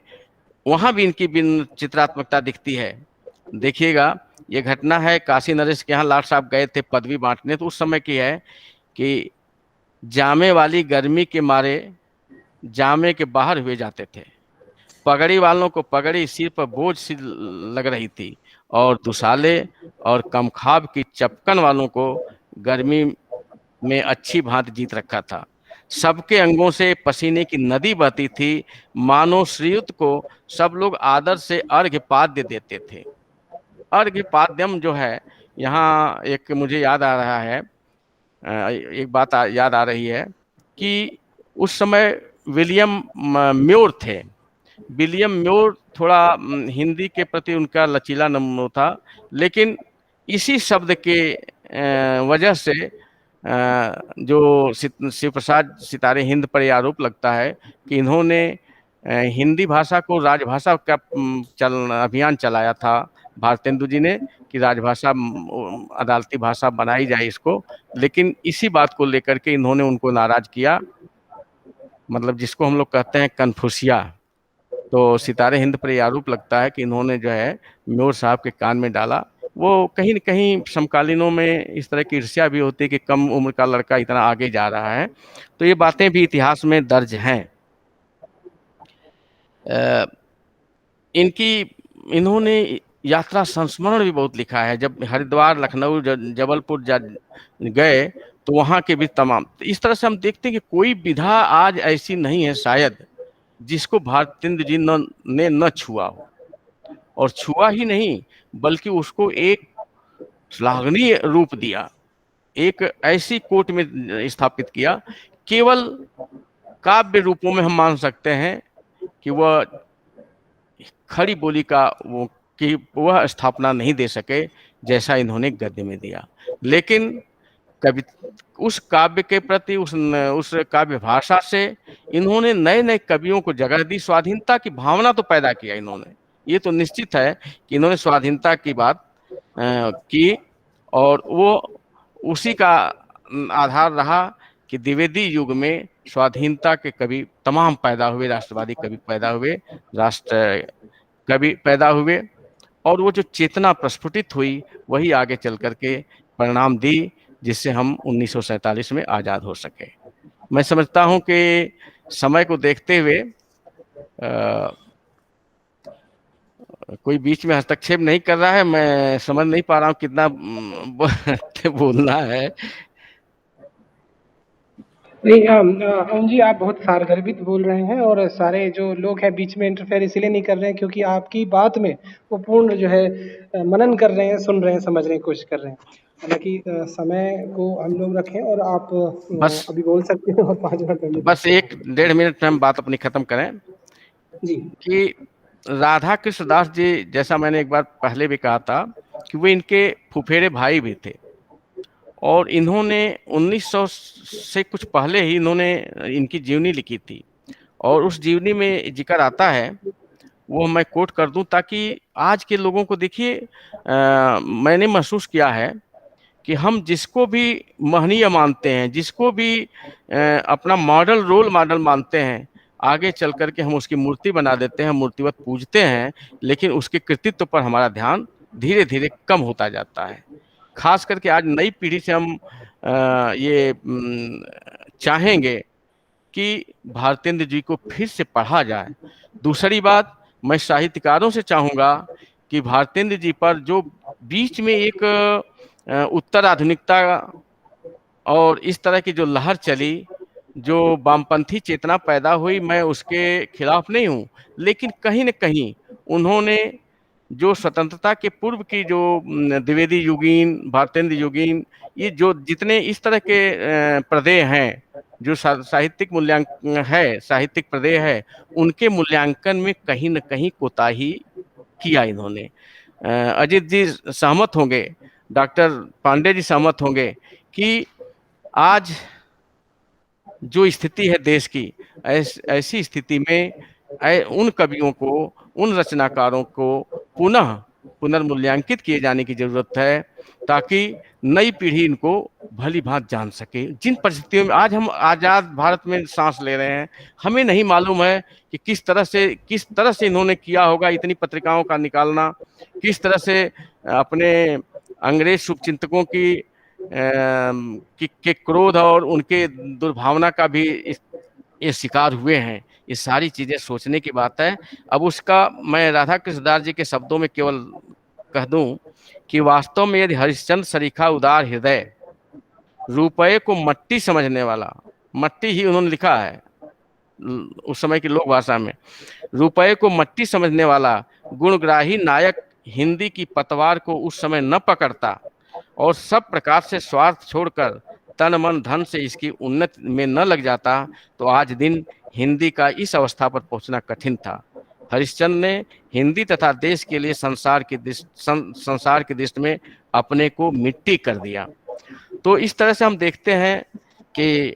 वहां भी इनकी चित्रात्मकता दिखती है। देखिएगा ये घटना है काशी नरेश के यहाँ लाट साहब गए थे पदवी बांटने, तो उस समय की है कि जामे वाली गर्मी के मारे जामे के बाहर हुए जाते थे, पगड़ी वालों को पगड़ी सिर पर बोझ सी लग रही थी, और दुसाले और कमखाब की चपकन वालों को गर्मी में अच्छी भांति जीत रखा था। सबके अंगों से पसीने की नदी बहती थी, मानो श्रीयुत को सब लोग आदर से अर्घ्य पाद्य देते थे। अर्घ्य पाद्यम जो है, यहाँ एक मुझे याद आ रहा है, एक बात याद आ रही है कि उस समय विलियम म्योर थे। विलियम म्योर थोड़ा हिंदी के प्रति उनका लचीला नमूना था, लेकिन इसी शब्द के वजह से जो शिव प्रसाद सितारे हिंद पर यह आरोप लगता है कि इन्होंने हिंदी भाषा को राजभाषा का अभियान चलाया था भारतेंदु जी ने, कि राजभाषा अदालती भाषा बनाई जाए इसको, लेकिन इसी बात को लेकर के इन्होंने उनको नाराज किया, मतलब जिसको हम लोग कहते हैं कन्फ्यूशिया। तो सितारे हिंद पर यह आरोप लगता है कि इन्होंने जो है म्योर साहब के कान में डाला। वो कहीं न कहीं समकालीनों में इस तरह की ईर्ष्या भी होती है कि कम उम्र का लड़का इतना आगे जा रहा है, तो ये बातें भी इतिहास में दर्ज हैं। इन्होंने यात्रा संस्मरण भी बहुत लिखा है। जब हरिद्वार, लखनऊ, जबलपुर गए तो वहाँ के भी तमाम, इस तरह से हम देखते हैं कि कोई विधा आज ऐसी नहीं है शायद जिसको भारतेंदु जी ने न छुआ हो, और छुआ ही नहीं बल्कि उसको एक श्लाघनीय रूप दिया, एक ऐसी कोट में स्थापित किया। केवल काव्य रूपों में हम मान सकते हैं कि वह खड़ी बोली का वह स्थापना नहीं दे सके जैसा इन्होंने गद्य में दिया, लेकिन कवि उस काव्य के प्रति, उस काव्य भाषा से इन्होंने नए नए कवियों को जगह दी, स्वाधीनता की भावना तो पैदा किया इन्होंने। ये तो निश्चित है कि इन्होंने स्वाधीनता की बात की, और वो उसी का आधार रहा कि द्विवेदी युग में स्वाधीनता के कवि तमाम पैदा हुए, राष्ट्रवादी कवि पैदा हुए, राष्ट्र कवि पैदा हुए, और वो जो चेतना प्रस्फुटित हुई वही आगे चल करके परिणाम दी, जिससे हम 1947 में आज़ाद हो सके। मैं समझता हूं कि समय को देखते हुए कोई बीच में हस्तक्षेप नहीं कर रहा है, मैं समझ नहीं पा रहा हूँ कितना बोलना है। नहीं अरुण जी, आप बहुत सारगर्भित बोल रहे हैं, और सारे जो लोग हैं बीच में इंटरफेयर इसलिए नहीं कर रहे हैं क्योंकि आपकी बात में वो पूर्ण जो है मनन कर रहे हैं, सुन रहे हैं, समझने की कोशिश कर रहे हैं। हालांकि समय को हम लोग रखें, और आप बस अभी बोल सकते हैं, और 5 मिनट बस 1-1.5 मिनट में हम बात अपनी खत्म करें जी। कि राधा कृष्ण दास जी, जैसा मैंने एक बार पहले भी कहा था कि वो इनके फुफेरे भाई भी थे, और इन्होंने 1900 से कुछ पहले ही इन्होंने इनकी जीवनी लिखी थी, और उस जीवनी में जिक्र आता है, वो मैं कोट कर दूं ताकि आज के लोगों को देखिए, मैंने महसूस किया है कि हम जिसको भी महनीय मानते हैं, जिसको भी अपना रोल मॉडल मानते हैं, आगे चल करके हम उसकी मूर्ति बना देते हैं, मूर्तिवत पूजते हैं, लेकिन उसके कृतित्व पर हमारा ध्यान धीरे धीरे कम होता जाता है। खास करके आज नई पीढ़ी से हम ये चाहेंगे कि भारतेंदु जी को फिर से पढ़ा जाए। दूसरी बात, मैं साहित्यकारों से चाहूँगा कि भारतेंद्र जी पर जो बीच में एक उत्तर आधुनिकता और इस तरह की जो लहर चली, जो वामपंथी चेतना पैदा हुई, मैं उसके खिलाफ नहीं हूँ, लेकिन कहीं न कहीं उन्होंने जो स्वतंत्रता के पूर्व की जो द्विवेदी युगीन, भारतेंद्र युगीन, ये जो जितने इस तरह के प्रदेय हैं, जो साहित्यिक मूल्यांकन है, साहित्यिक प्रदेय है, उनके मूल्यांकन में कहीं न कहीं कोताही किया इन्होंने। अजित जी सहमत होंगे, डॉक्टर पांडे जी सहमत होंगे कि आज जो स्थिति है देश की, ऐसी स्थिति में उन कवियों को, उन रचनाकारों को पुनः पुनर्मूल्यांकित किए जाने की जरूरत है, ताकि नई पीढ़ी इनको भली भांति जान सके। जिन परिस्थितियों में आज हम आजाद भारत में सांस ले रहे हैं, हमें नहीं मालूम है कि किस तरह से इन्होंने किया होगा इतनी पत्रिकाओं का निकालना, किस तरह से अपने अंग्रेज शुभचिंतकों के क्रोध और उनके दुर्भावना का भी ये शिकार हुए हैं। ये सारी चीजें सोचने की बात है। अब उसका मैं राधा कृष्णदास जी के शब्दों में केवल कह दूं कि वास्तव में यदि हरिश्चंद्र सरीखा उदार हृदय, रुपये को मट्टी समझने वाला, मट्टी ही उन्होंने लिखा है उस समय की लोक भाषा में, रुपये को मट्टी समझने वाला गुणग्राही नायक हिंदी की पतवार को उस समय न पकड़ता और सब प्रकार से स्वार्थ छोड़कर तन मन धन से इसकी उन्नति में न लग जाता, तो आज दिन हिंदी का इस अवस्था पर पहुंचना कठिन था। हरिश्चंद्र ने हिंदी तथा देश के लिए संसार की दृष्टि में अपने को मिट्टी कर दिया। तो इस तरह से हम देखते हैं कि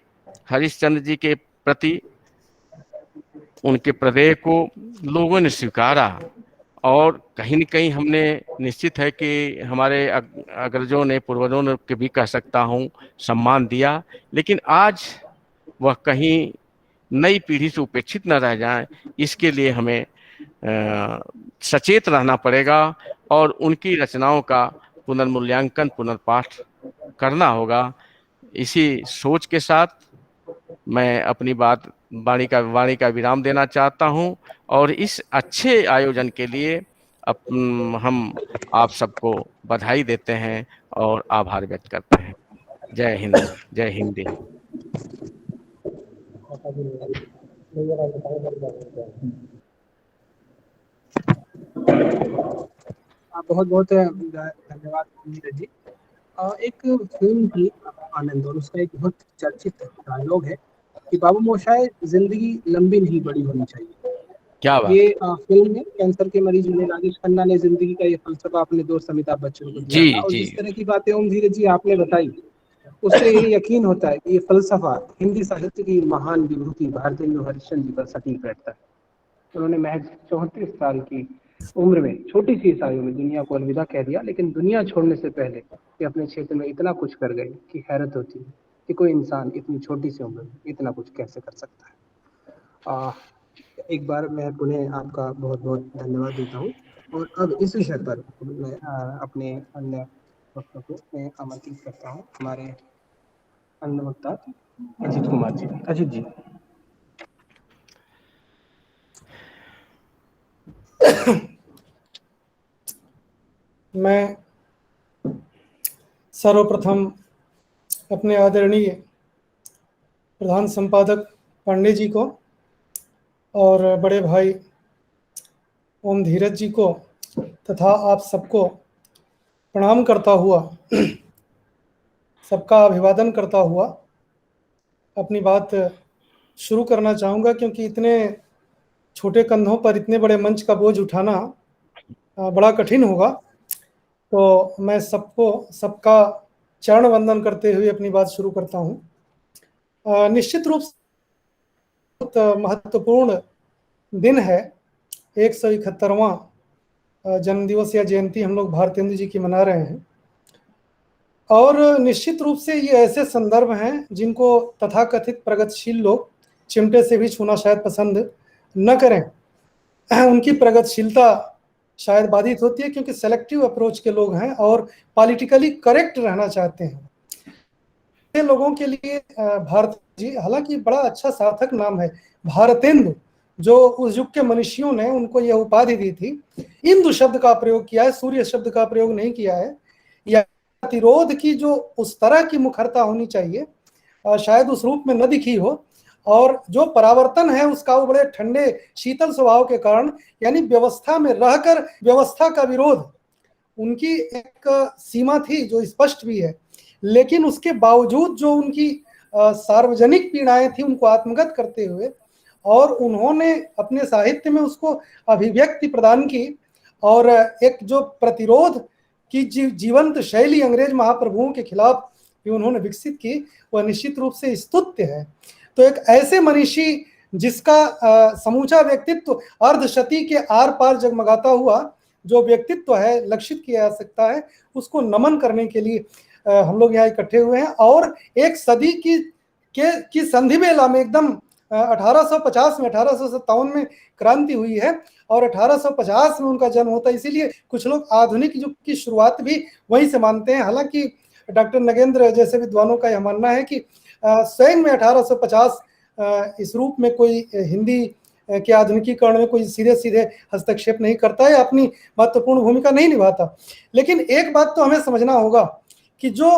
हरिश्चंद्र जी के प्रति उनके प्रदेय को लोगों ने स्वीकारा, और कहीं न कहीं हमने, निश्चित है कि हमारे अग्रजों ने, पूर्वजों ने के भी कह सकता हूँ, सम्मान दिया, लेकिन आज वह कहीं नई पीढ़ी से उपेक्षित न रह जाए, इसके लिए हमें सचेत रहना पड़ेगा और उनकी रचनाओं का पुनर्मूल्यांकन, पुनर्पाठ करना होगा। इसी सोच के साथ मैं अपनी वाणी का विराम देना चाहता हूं, और इस अच्छे आयोजन के लिए हम आप सबको बधाई देते हैं और आभार व्यक्त करते हैं। जय हिंद, जय हिंदी। बहुत बहुत धन्यवाद नीरज जी। एक फिल्म थी आनंद, और उसका एक बहुत चर्चित डायलॉग है कि बाबू मोशाय, जिंदगी लंबी नहीं बड़ी होनी चाहिए। क्या बात। ये फिल्म में कैंसर के मरीज में राजेश खन्ना ने जिंदगी का ये फलसफा अपने दोस्त अमिताभ बच्चन को दिया था, और जिस तरह की बातें ओम धीरज जी आपने बताई, उससे ये यकीन होता है कि ये फलसफा हिंदी साहित्य की महान विभूति भारतेंदु हरिश्चंद्र जी पर सटीक बैठता है। उन्होंने महज 34 साल की उम्र में, छोटी सी इस आयु में दुनिया को अलविदा कह दिया, लेकिन दुनिया छोड़ने से पहले ये अपने क्षेत्र में इतना कुछ कर गए कि हैरत होती है कि कोई इंसान इतनी छोटी सी उम्र में इतना कुछ कैसे कर सकता है। एक बार मैं पुनः आपका बहुत बहुत धन्यवाद देता हूँ, और अब इस विषय पर मैं अपने अन्य वक्ता को मैं आमंत्रित करता हूँ, हमारे अन्य वक्ता अजित कुमार जी। अजित जी। मैं सर्वप्रथम अपने आदरणीय प्रधान संपादक पांडे जी को और बड़े भाई ओम धीरज जी को तथा आप सबको प्रणाम करता हुआ, सबका अभिवादन करता हुआ अपनी बात शुरू करना चाहूँगा, क्योंकि इतने छोटे कंधों पर इतने बड़े मंच का बोझ उठाना बड़ा कठिन होगा। तो मैं सबका चरण वंदन करते हुए अपनी बात शुरू करता हूँ। निश्चित रूप से बहुत महत्वपूर्ण दिन है, 171वां जन्मदिवस या जयंती हम लोग भारतेंद्र जी की मना रहे हैं, और निश्चित रूप से ये ऐसे संदर्भ हैं जिनको तथाकथित प्रगतिशील लोग चिमटे से भी छूना शायद पसंद न करें। उनकी प्रगतिशीलता शायद बाधित होती है क्योंकि सेलेक्टिव अप्रोच के लोग हैं और पॉलिटिकली करेक्ट रहना चाहते हैं। ये लोगों के लिए भारत जी, हालांकि बड़ा अच्छा सार्थक नाम है भारतेंदु, जो उस युग के मनुष्यों ने उनको यह उपाधि दी थी। इंदु शब्द का प्रयोग किया है, सूर्य शब्द का प्रयोग नहीं किया है। या प्रतिरोध की जो उस तरह की मुखरता होनी चाहिए शायद उस रूप में न दिखी हो, और जो परावर्तन है उसका वो बड़े ठंडे शीतल स्वभाव के कारण, यानी व्यवस्था में रहकर व्यवस्था का विरोध, उनकी एक सीमा थी जो स्पष्ट भी है। लेकिन उसके बावजूद जो उनकी सार्वजनिक पीड़ाएं थी उनको आत्मगत करते हुए, और उन्होंने अपने साहित्य में उसको अभिव्यक्ति प्रदान की, और एक जो प्रतिरोध की जीवंत शैली अंग्रेज महाप्रभुओं के खिलाफ भी उन्होंने विकसित की, वह निश्चित रूप से स्तुत्य है। तो एक ऐसे मनीषी जिसका समूचा व्यक्तित्व अर्धशती के आर पार जगमगाता हुआ जो व्यक्तित्व है लक्षित किया जा सकता है, उसको नमन करने के लिए हम लोग यहाँ इकट्ठे हुए हैं। और एक सदी की संधि बेला में एकदम 1850 में 1857 में क्रांति हुई है और 1850 में उनका जन्म होता है, इसीलिए कुछ लोग आधुनिक युग की शुरुआत भी वहीं से मानते हैं। हालांकि डॉक्टर नगेंद्र जैसे विद्वानों का यह मानना है कि स्वयं में 1850 इस रूप में कोई हिंदी के आधुनिकीकरण में कोई सीधे सीधे हस्तक्षेप नहीं करता है, अपनी महत्वपूर्ण भूमिका नहीं निभाता। लेकिन एक बात तो हमें समझना होगा कि जो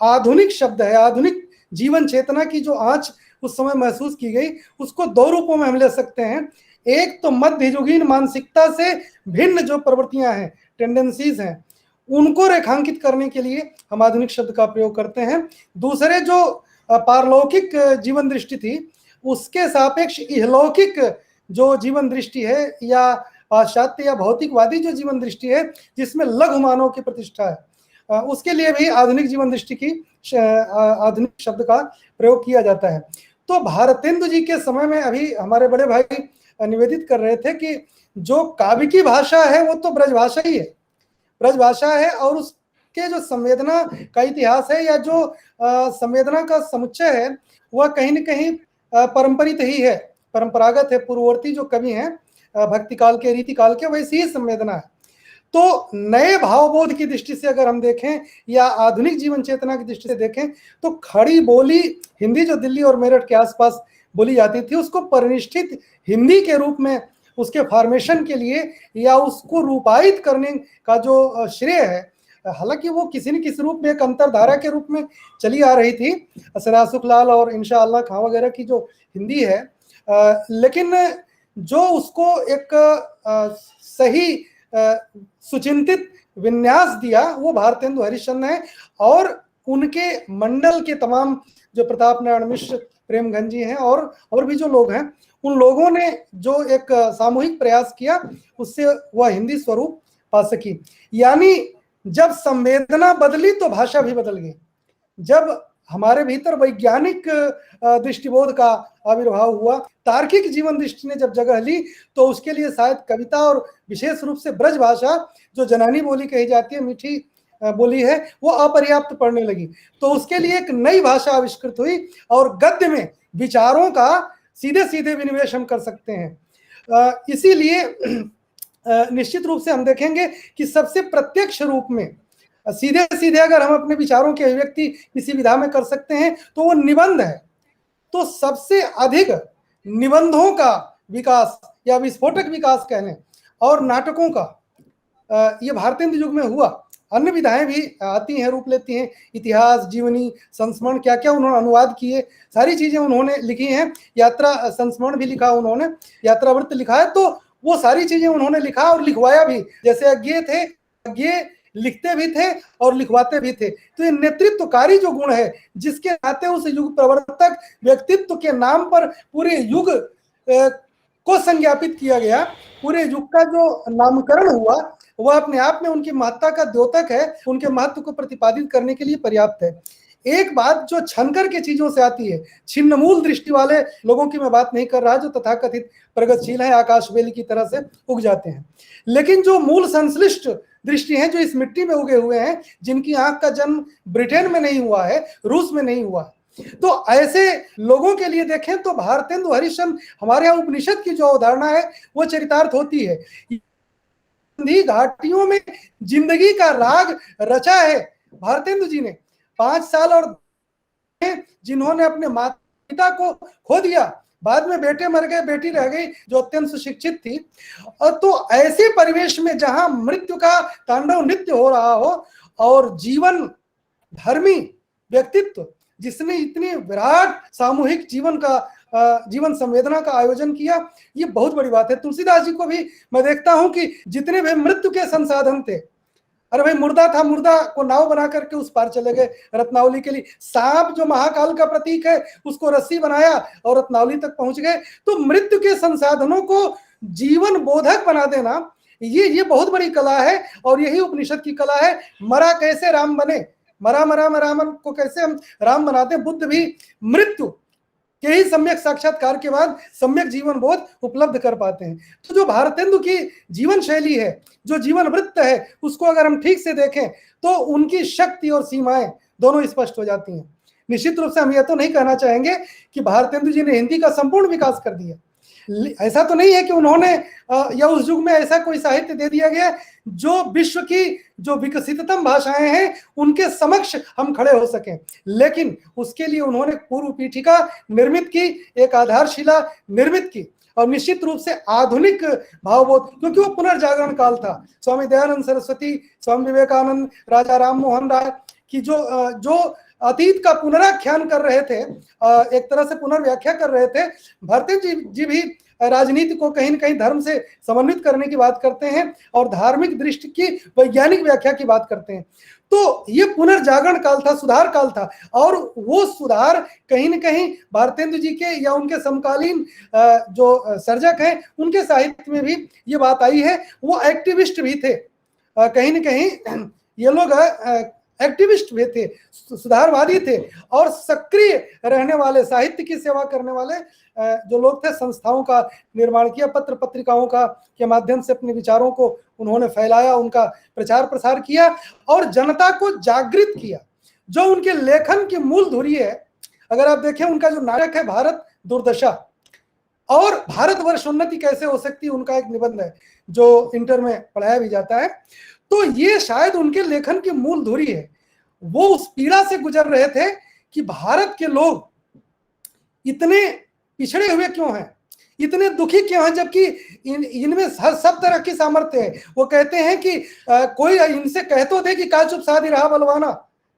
आधुनिक शब्द है, आधुनिक जीवन चेतना की जो आंच उस समय महसूस की गई, उसको दो रूपों में हम ले सकते हैं। एक तो मध्ययुगीन मानसिकता से भिन्न जो प्रवृत्तियां हैं, टेंडेंसीज हैं, उनको रेखांकित करने के लिए हम आधुनिक शब्द का प्रयोग करते हैं। दूसरे जो पारलौकिक जीवन दृष्टि थी, उसके सापेक्ष इहलौकिक जो जीवन दृष्टि है, या पाश्चात्य या भौतिकवादी जो जीवन दृष्टि है जिसमें लघु मानव की प्रतिष्ठा है, उसके लिए भी आधुनिक जीवन दृष्टि की आधुनिक शब्द का प्रयोग किया जाता है। तो भारतेंदु जी के समय में अभी हमारे बड़े भाई निवेदित कर रहे थे कि जो काव्य की भाषा है वो तो ब्रजभाषा ही है, ब्रजभाषा है, और उसके जो संवेदना का इतिहास है या जो संवेदना का समुच्चय है वह कहीं न कहीं परंपरित ही है, परंपरागत है। पूर्ववर्ती जो कवि हैं भक्ति काल के, रीति काल के, वैसी ही संवेदना है। तो नए भावबोध की दृष्टि से अगर हम देखें या आधुनिक जीवन चेतना की दृष्टि से देखें, तो खड़ी बोली हिंदी जो दिल्ली और मेरठ के आसपास बोली जाती थी, उसको परिनिष्ठित हिंदी के रूप में उसके फॉर्मेशन के लिए या उसको रूपायित करने का जो श्रेय है, हालांकि वो किसी न किसी रूप में एक अंतरधारा के रूप में चली आ रही थी, सिराज सुखलाल और इंशाअल्लाह खां वगैरह की जो हिंदी है, लेकिन जो उसको एक सही सुचिंतित विन्यास दिया वो भारतेंदु हरिश्चंद्र है। और उनके मंडल के तमाम जो प्रताप नारायण मिश्र, प्रेमघन जी हैं और भी जो लोग हैं, उन लोगों ने जो एक सामूहिक प्रयास किया, उससे वह हिंदी स्वरूप पा सकी। यानी जब संवेदना बदली तो भाषा भी बदल गई। जब हमारे भीतर वैज्ञानिक दृष्टिबोध का आविर्भाव हुआ, तार्किक जीवन दृष्टि ने जब जगह ली, तो उसके लिए शायद कविता और विशेष रूप से ब्रज भाषा जो जनानी बोली कही जाती है, मीठी बोली है, वो अपर्याप्त पड़ने लगी। तो उसके लिए एक नई भाषा आविष्कृत हुई और गद्य में विचारों का सीधे सीधे विनिवेश हम कर सकते हैं। इसीलिए निश्चित रूप से हम देखेंगे कि सबसे प्रत्यक्ष रूप में सीधे सीधे अगर हम अपने विचारों की अभिव्यक्ति किसी विधा में कर सकते हैं तो वो निबंध है। तो सबसे अधिक निबंधों का विकास या विस्फोटक विकास कहने और नाटकों का ये भारतेंदु युग में हुआ। अन्य विधाएं भी आती हैं, रूप लेती हैं, इतिहास, जीवनी, संस्मरण, क्या क्या उन्होंने अनुवाद किए, सारी चीजें उन्होंने लिखी हैं। यात्रा संस्मरण भी लिखा उन्होंने, यात्रावृत्त लिखा है, तो वो सारी चीजें उन्होंने लिखा और लिखवाया भी। जैसे अज्ञेय थे, अज्ञेय लिखते भी थे और लिखवाते भी थे। तो ये नेतृत्वकारी जो गुण है, जिसके नाते उस युग प्रवर्तक व्यक्तित्व के नाम पर पूरे युग को संज्ञापित किया गया, पूरे युग का जो नामकरण हुआ, वह अपने आप में उनकी महत्ता का द्योतक है, उनके महत्व को प्रतिपादित करने के लिए पर्याप्त है। एक बात जो छनकर के चीजों से आती है, छिन्नमूल दृष्टि वाले लोगों की मैं बात नहीं कर रहा, जो तथाकथित प्रगतिशील है, आकाश बेली की तरह से उग जाते हैं, लेकिन जो मूल संश्लिष्ट दृष्टि है, जो इस मिट्टी में उगे हुए हैं, जिनकी आंख का जन्म ब्रिटेन में नहीं हुआ है, रूस में नहीं हुआ, तो ऐसे लोगों के लिए देखें तो भारतेंदु हरिश्चंद्र, हमारे यहाँ उपनिषद की जो अवधारणा है वो चरितार्थ होती है। घाटियों में जिंदगी का राग रचा है भारतेंदु जी ने। 5 साल और जिन्होंने अपने माता पिता को खो दिया, बाद में बेटे मर गए, बेटी रह गई जो अत्यंत सुशिक्षित थी। तो ऐसे परिवेश में जहां मृत्यु का तांडव नृत्य हो रहा हो और जीवन धर्मी व्यक्तित्व जिसने इतनी विराट सामूहिक जीवन संवेदना का आयोजन किया, ये बहुत बड़ी बात है। तुलसीदास जी को भी मैं देखता हूं कि जितने भी मृत्यु के संसाधन थे, अरे भाई मुर्दा था, मुर्दा को नाव बना करके उस पार चले गए रत्नावली के लिए। सांप जो महाकाल का प्रतीक है उसको रस्सी बनाया और रत्नावली तक पहुंच गए। तो मृत्यु के संसाधनों को जीवन बोधक बना देना, ये बहुत बड़ी कला है और यही उपनिषद की कला है। मरा कैसे राम बने, मरा रामन को कैसे हम राम बनाते हैं। बुद्ध भी मृत्यु के ही सम्यक साक्षात्कार के बाद सम्यक जीवन बोध उपलब्ध कर पाते हैं। तो जो भारतेंदु की जीवन शैली है, जो जीवन वृत्त है, उसको अगर हम ठीक से देखें तो उनकी शक्ति और सीमाएं दोनों स्पष्ट हो जाती हैं। निश्चित रूप से हम यह तो नहीं कहना चाहेंगे कि भारतेंदु जी ने हिंदी का संपूर्ण विकास कर दिया, ऐसा तो नहीं है कि उन्होंने या उस युग में ऐसा कोई साहित्य दे दिया गया जो विश्व की जो विकसिततम भाषाएं हैं उनके समक्ष हम खड़े हो सकें, लेकिन उसके लिए उन्होंने पूर्व पीठिका निर्मित की, एक आधारशिला निर्मित की और निश्चित रूप से आधुनिक भावबोध, क्योंकि वो पुनर्जागरण काल था। स्वामी दयानंद सरस्वती, स्वामी विवेकानंद, राजा राम मोहन राय की जो अतीत का पुनराख्यान कर रहे थे, एक तरह से पुनर्व्याख्या कर रहे थे। भारतेंदु जी भी राजनीति को कहीं न कहीं धर्म से समन्वित करने की बात करते हैं और धार्मिक दृष्टि की वैज्ञानिक व्याख्या की बात करते हैं। तो ये पुनर्जागरण काल था, सुधार काल था, और वो सुधार कहीं न कहीं भारतेंदु जी के या उनके समकालीन जो सर्जक हैं उनके साहित्य में भी ये बात आई है। वो एक्टिविस्ट भी थे, कहीं न कहीं ये लोग एक्टिविस्ट भी थे, सुधारवादी थे और सक्रिय रहने वाले, साहित्य की सेवा करने वाले जो लोग थे। संस्थाओं का निर्माण किया, पत्र पत्रिकाओं के माध्यम से अपने विचारों को उन्होंने फैलाया, उनका प्रचार प्रसार किया और जनता को जागृत किया। जो उनके लेखन की मूल धुरी है, अगर आप देखें उनका जो नाटक है भारत दुर्दशा और भारतवर्ष उन्नति कैसे हो सकती है, उनका एक निबंध है जो इंटर में पढ़ाया भी जाता है। तो ये शायद उनके लेखन की मूल धुरी है। वो उस पीड़ा से गुजर रहे थे कि भारत के लोग इतने पिछड़े हुए क्यों हैं, इतने दुखी क्यों हैं, जबकि इनमें हर सब तरह की सामर्थ्य है। वो कहते हैं कि कोई इनसे कह तो दे कि का चुप साधी रहा बलवाना,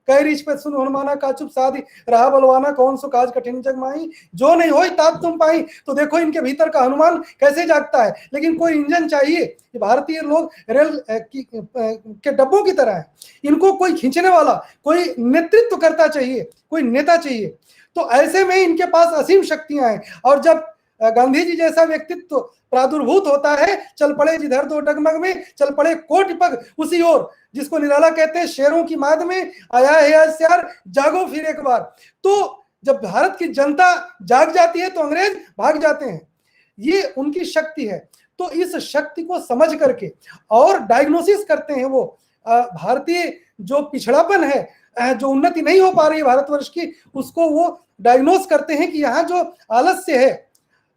कई रीच पे सुन हनुमाना, का चुप साधी रहा बलवाना, कौन सो काज कठिन जग माई, जो नहीं होई तात तुम पाई। तो देखो इनके भीतर का हनुमान कैसे जागता है। लेकिन कोई इंजन चाहिए, भारतीय लोग रेल के डब्बों की तरह है, इनको कोई खींचने वाला, कोई नेतृत्व करता चाहिए, कोई नेता चाहिए। तो ऐसे में इनके पास असीम शक्तियां हैं और जब गांधी जी जैसा व्यक्तित्व प्रादुर्भूत होता है, चल पड़े जिधर दो डगमग में, चल पड़े कोटि पग उसी ओर, जिसको निराला कहते हैं शेरों की माद में आया है होशियार, जागो फिर एक बार। तो जब भारत की जनता जाग जाती है तो अंग्रेज भाग जाते हैं, ये उनकी शक्ति है। तो इस शक्ति को समझ करके और डायग्नोसिस करते हैं वो भारतीय जो पिछड़ापन है, जो उन्नति नहीं हो पा रही है भारतवर्ष की, उसको वो डायग्नोस करते हैं कि यहाँ जो आलस्य है,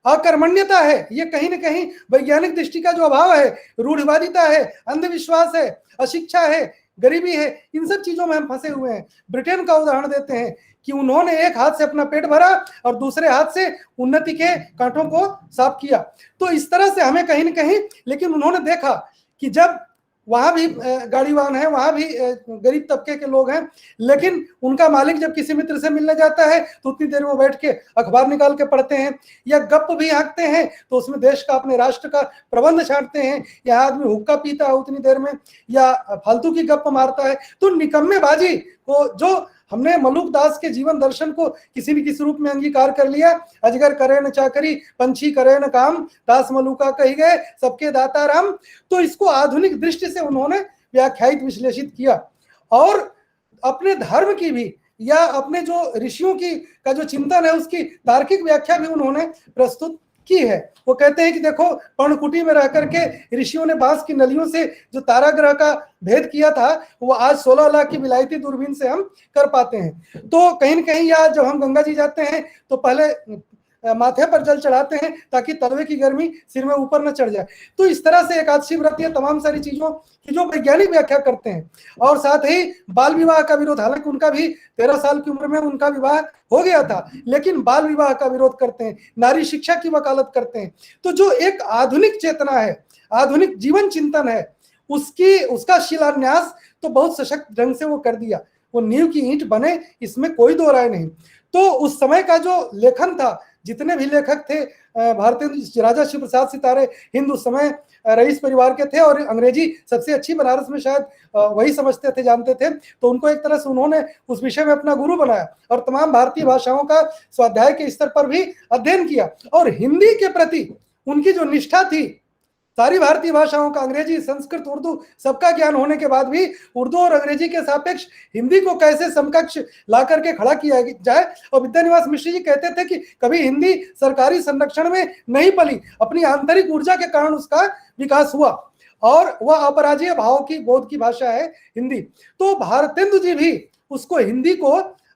अकर्मण्यता है, ये कहीं ना कहीं वैज्ञानिक दृष्टि का जो अभाव है, रूढ़िवादिता है, अंधविश्वास है, अशिक्षा है, गरीबी है, इन सब चीजों में हम फंसे हुए हैं। ब्रिटेन का उदाहरण देते हैं कि उन्होंने एक हाथ से अपना पेट भरा और दूसरे हाथ से उन्नति के कांटों को साफ किया। तो इस तरह से हमें कहीं ना कहीं, लेकिन उन्होंने देखा कि जब वहां भी गाड़ीवान है, वहां भी गरीब तबके के लोग हैं, लेकिन उनका मालिक जब किसी मित्र से मिलने जाता है तो उतनी देर में बैठ के अखबार निकाल के पढ़ते हैं या गप भी हाँकते हैं, तो उसमें देश का, अपने राष्ट्र का प्रबंध छांटते हैं, या आदमी हुक्का पीता है उतनी देर में या फालतू की गप मारता है। तो निकम्मेबाजी को, जो हमने मलुक दास के जीवन दर्शन को किसी न किसी रूप में अंगीकार कर लिया, अजगर करे न चाकरी, पंछी करे न काम, दास मलुका कही गए सबके दाता राम। तो इसको आधुनिक दृष्टि से उन्होंने व्याख्यायित विश्लेषित किया और अपने धर्म की भी या अपने जो ऋषियों की का जो चिंतन है उसकी तार्किक व्याख्या भी उन्होंने प्रस्तुत की है। वो कहते हैं कि देखो, पर्णकुटी में रह करके ऋषियों ने बांस की नलियों से जो तारा ग्रह का भेद किया था, वो आज 16 लाख की विलायती दूरबीन से हम कर पाते हैं। तो कहीं न कहीं, या जब हम गंगा जी जाते हैं तो पहले माथे पर जल चढ़ाते हैं ताकि तलवे की गर्मी सिर में ऊपर न चढ़ जाए। तो इस तरह से एकादशी व्रत या तमाम सारी चीजों की जो वैज्ञानिक व्याख्या करते हैं। और साथ ही बाल विवाह का विरोध, हालांकि उनका भी 13 साल की उम्र में उनका विवाह हो गया था, लेकिन बाल विवाह का विरोध करते हैं, नारी शिक्षा की वकालत करते हैं। तो जो एक आधुनिक चेतना है, आधुनिक जीवन चिंतन है, उसका शिलान्यास तो बहुत सशक्त ढंग से वो कर दिया। वो नींव की ईंट बने, इसमें कोई दो राय नहीं। तो उस समय का जो लेखन था, जितने भी लेखक थे, भारतीय राजा शिव प्रसाद सितारे हिंद उस समय रईस परिवार के थे और अंग्रेजी सबसे अच्छी बनारस में शायद वही समझते थे, जानते थे। तो उनको एक तरह से उन्होंने उस विषय में अपना गुरु बनाया और तमाम भारतीय भाषाओं का स्वाध्याय के स्तर पर भी अध्ययन किया। और हिंदी के प्रति उनकी जो निष्ठा थी, सारी भारतीय भाषाओं का, अंग्रेजी, संस्कृत, उर्दू सबका ज्ञान होने के बाद भी उर्दू और अंग्रेजी के सापेक्ष हिंदी को कैसे समकक्ष ला करके खड़ा किया जाए। और विद्यानिवास मिश्र जी कहते थे कि कभी हिंदी सरकारी संरक्षण में नहीं पली, अपनी आंतरिक ऊर्जा के कारण उसका विकास हुआ और वह अपराजय भाव की बोध की भाषा है हिंदी। तो भारतेंदु जी भी उसको, हिंदी को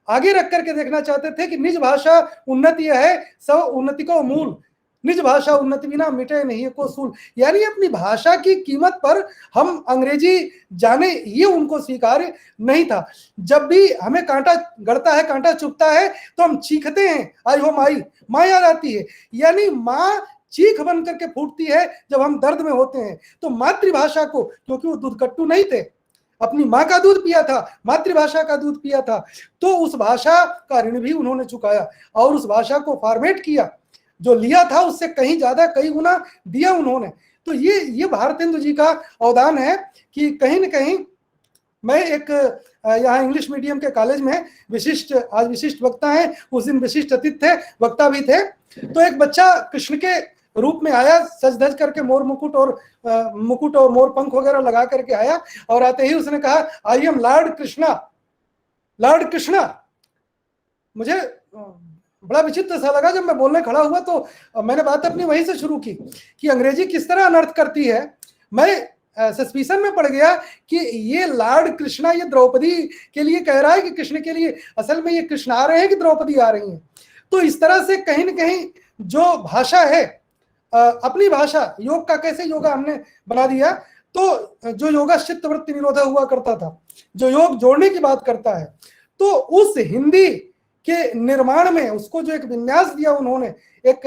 आगे रख करके देखना चाहते थे कि निज भाषा उन्नति है, सब उन्नति को मूल, निज भाषा उन्नति बिना मिटे नहीं को सूल। यानी अपनी भाषा की कीमत पर हम अंग्रेजी जाने, ये उनको स्वीकार्य नहीं था। जब भी हमें कांटा गड़ता है, कांटा चुभता है, तो हम चीखते हैं, आई हो माई, माँ याद आती है। यानी माँ चीख बन करके फूटती है जब हम दर्द में होते हैं। तो मातृभाषा को, क्योंकि वो दूधकट्टू नहीं थे, अपनी माँ का दूध पिया था, मातृभाषा का दूध पिया था, तो उस भाषा का ऋण भी उन्होंने चुकाया और उस भाषा को फॉर्मेट किया, जो लिया था उससे कहीं ज्यादा, कई गुना दिया उन्होंने। तो ये भारतेंदु जी का अवदान है कि कहीं न कहीं, मैं एक यहाँ इंग्लिश मीडियम के कॉलेज में आज विशिष्ट वक्ता हैं, उस दिन विशिष्ट अतिथि थे, वक्ता भी थे। तो एक बच्चा कृष्ण के रूप में आया, सज धज करके, मोर मुकुट और मोर पंख वगैरह लगा करके आया और आते ही उसने कहा, I am Lord Krishna, Lord Krishna. मुझे बड़ा विचित्र सा लगा जब मैं बोलने खड़ा हुआ, तो मैंने बात अपनी वहीं से शुरू की कि अंग्रेजी किस तरह अनर्थ करती है। मैं सस्पिशन में पड़ गया कि ये लॉर्ड कृष्णा ये द्रौपदी के लिए कह रहा है कि कृष्ण के लिए, असल में ये कृष्ण आ रहे हैं कि द्रौपदी आ रही हैं। तो इस तरह से कहीं न कहीं जो भाषा है, अपनी भाषा, योग का कैसे योगा हमने बना दिया। तो जो योगा चित्तवृत्ति निरोधा हुआ करता था, जो योग जोड़ने की बात करता है, तो उस हिंदी के निर्माण में उसको जो एक विन्यास दिया उन्होंने, एक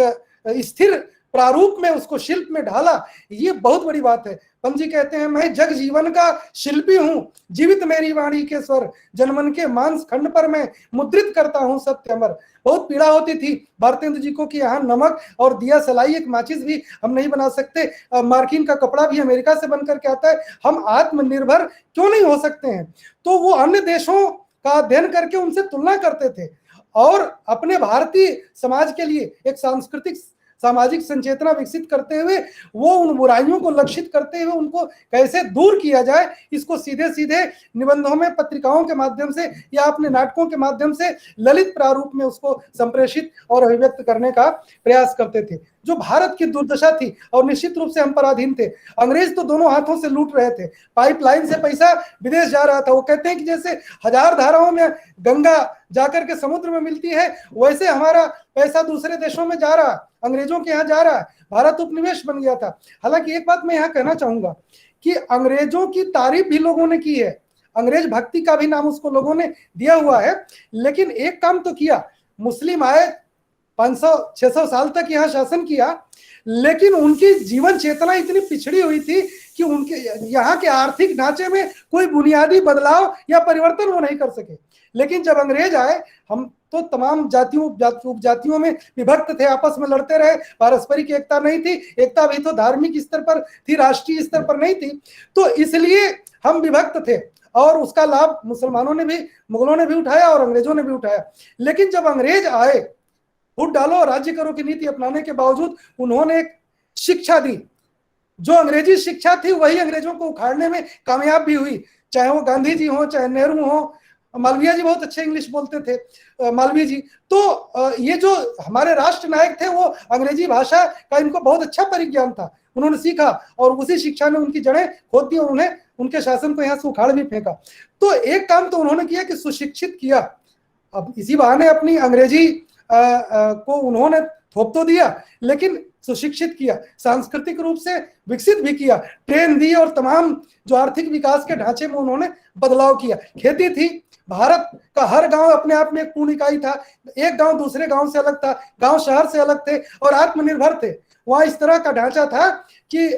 स्थिर प्रारूप में उसको शिल्प में ढाला, ये बहुत बड़ी बात है। पंत जी कहते हैं, मैं जग जीवन का शिल्पी हूं, जीवित मेरी वाणी के स्वर, जनमन के मांस खंड पर मैं मुद्रित करता हूं सत्य अमर। बहुत पीड़ा होती थी भारतेंदु जी को कि यहाँ नमक और दिया सलाई, एक माचिस भी हम नहीं बना सकते, मार्किन का कपड़ा भी अमेरिका से बन करके आता है, हम आत्मनिर्भर क्यों नहीं हो सकते हैं। तो वो अन्य देशों का अध्ययन करके उनसे तुलना करते थे और अपने भारतीय समाज के लिए एक सांस्कृतिक सामाजिक संचेतना विकसित करते हुए, वो उन बुराइयों को लक्षित करते हुए उनको कैसे दूर किया जाए, इसको सीधे सीधे निबंधों में, पत्रिकाओं के माध्यम से या अपने नाटकों के माध्यम से ललित प्रारूप में उसको संप्रेषित और अभिव्यक्त करने का प्रयास करते थे। जो भारत की दुर्दशा थी, और निश्चित रूप से हम पराधीन थे, अंग्रेज तो दोनों हाथों से लूट रहे थे, पाइपलाइन से पैसा विदेश जा रहा था। वो कहते हैं कि जैसे 1000 धाराओं में गंगा जाकर के समुद्र में मिलती है, वैसे हमारा पैसा दूसरे देशों में जा रहा, अंग्रेजों के यहाँ जा रहा है। भारत उपनिवेश बन गया था। हालांकि एक बात मैं यहाँ कहना चाहूंगा कि अंग्रेजों की तारीफ भी लोगों ने की है, अंग्रेज भक्ति का भी नाम उसको लोगों ने दिया हुआ है, लेकिन एक काम तो किया, मुस्लिम आए, 500-600 साल तक यहाँ शासन किया, लेकिन उनकी जीवन चेतना इतनी पिछड़ी हुई थी कि उनके यहाँ के आर्थिक ढांचे में कोई बुनियादी बदलाव या परिवर्तन वो नहीं कर सके। लेकिन जब अंग्रेज आए, हम तो तमाम जातियों में विभक्त थे, आपस में लड़ते रहे, पारस्परिक एकता नहीं थी, एकता भी तो धार्मिक स्तर पर थी, राष्ट्रीय स्तर पर नहीं थी। तो इसलिए हम विभक्त थे और उसका लाभ मुसलमानों ने भी, मुगलों ने भी उठाया और अंग्रेजों ने भी उठाया। लेकिन जब अंग्रेज आए, फूट डालो राज्य करो की नीति अपनाने के बावजूद उन्होंने एक शिक्षा दी, जो अंग्रेजी शिक्षा थी वही अंग्रेजों को उखाड़ने में कामयाब भी हुई, चाहे वो गांधी जी हो, चाहे नेहरू हो, मालवीय जी बहुत अच्छे इंग्लिश बोलते थे, मालवीय जी। तो ये जो हमारे राष्ट्र नायक थे, वो अंग्रेजी भाषा का इनको बहुत अच्छा परिज्ञान था, उन्होंने सीखा और उसी शिक्षा ने उनकी जड़ें खोद दी और उन्हें, उनके शासन को यहाँ से उखाड़ भी फेंका। तो एक काम तो उन्होंने किया कि सुशिक्षित किया। अब इसी बहाने अपनी अंग्रेजी को उन्होंने थोप तो दिया, लेकिन सुशिक्षित किया, सांस्कृतिक रूप से विकसित भी किया, ट्रेन दी और तमाम जो आर्थिक विकास के ढांचे में उन्होंने बदलाव किया। खेती थी, भारत का हर गांव अपने आप में एक पूर्ण इकाई था, एक गांव दूसरे गांव से अलग था, गांव शहर से अलग थे और आत्मनिर्भर थे। वहां इस तरह का ढांचा था कि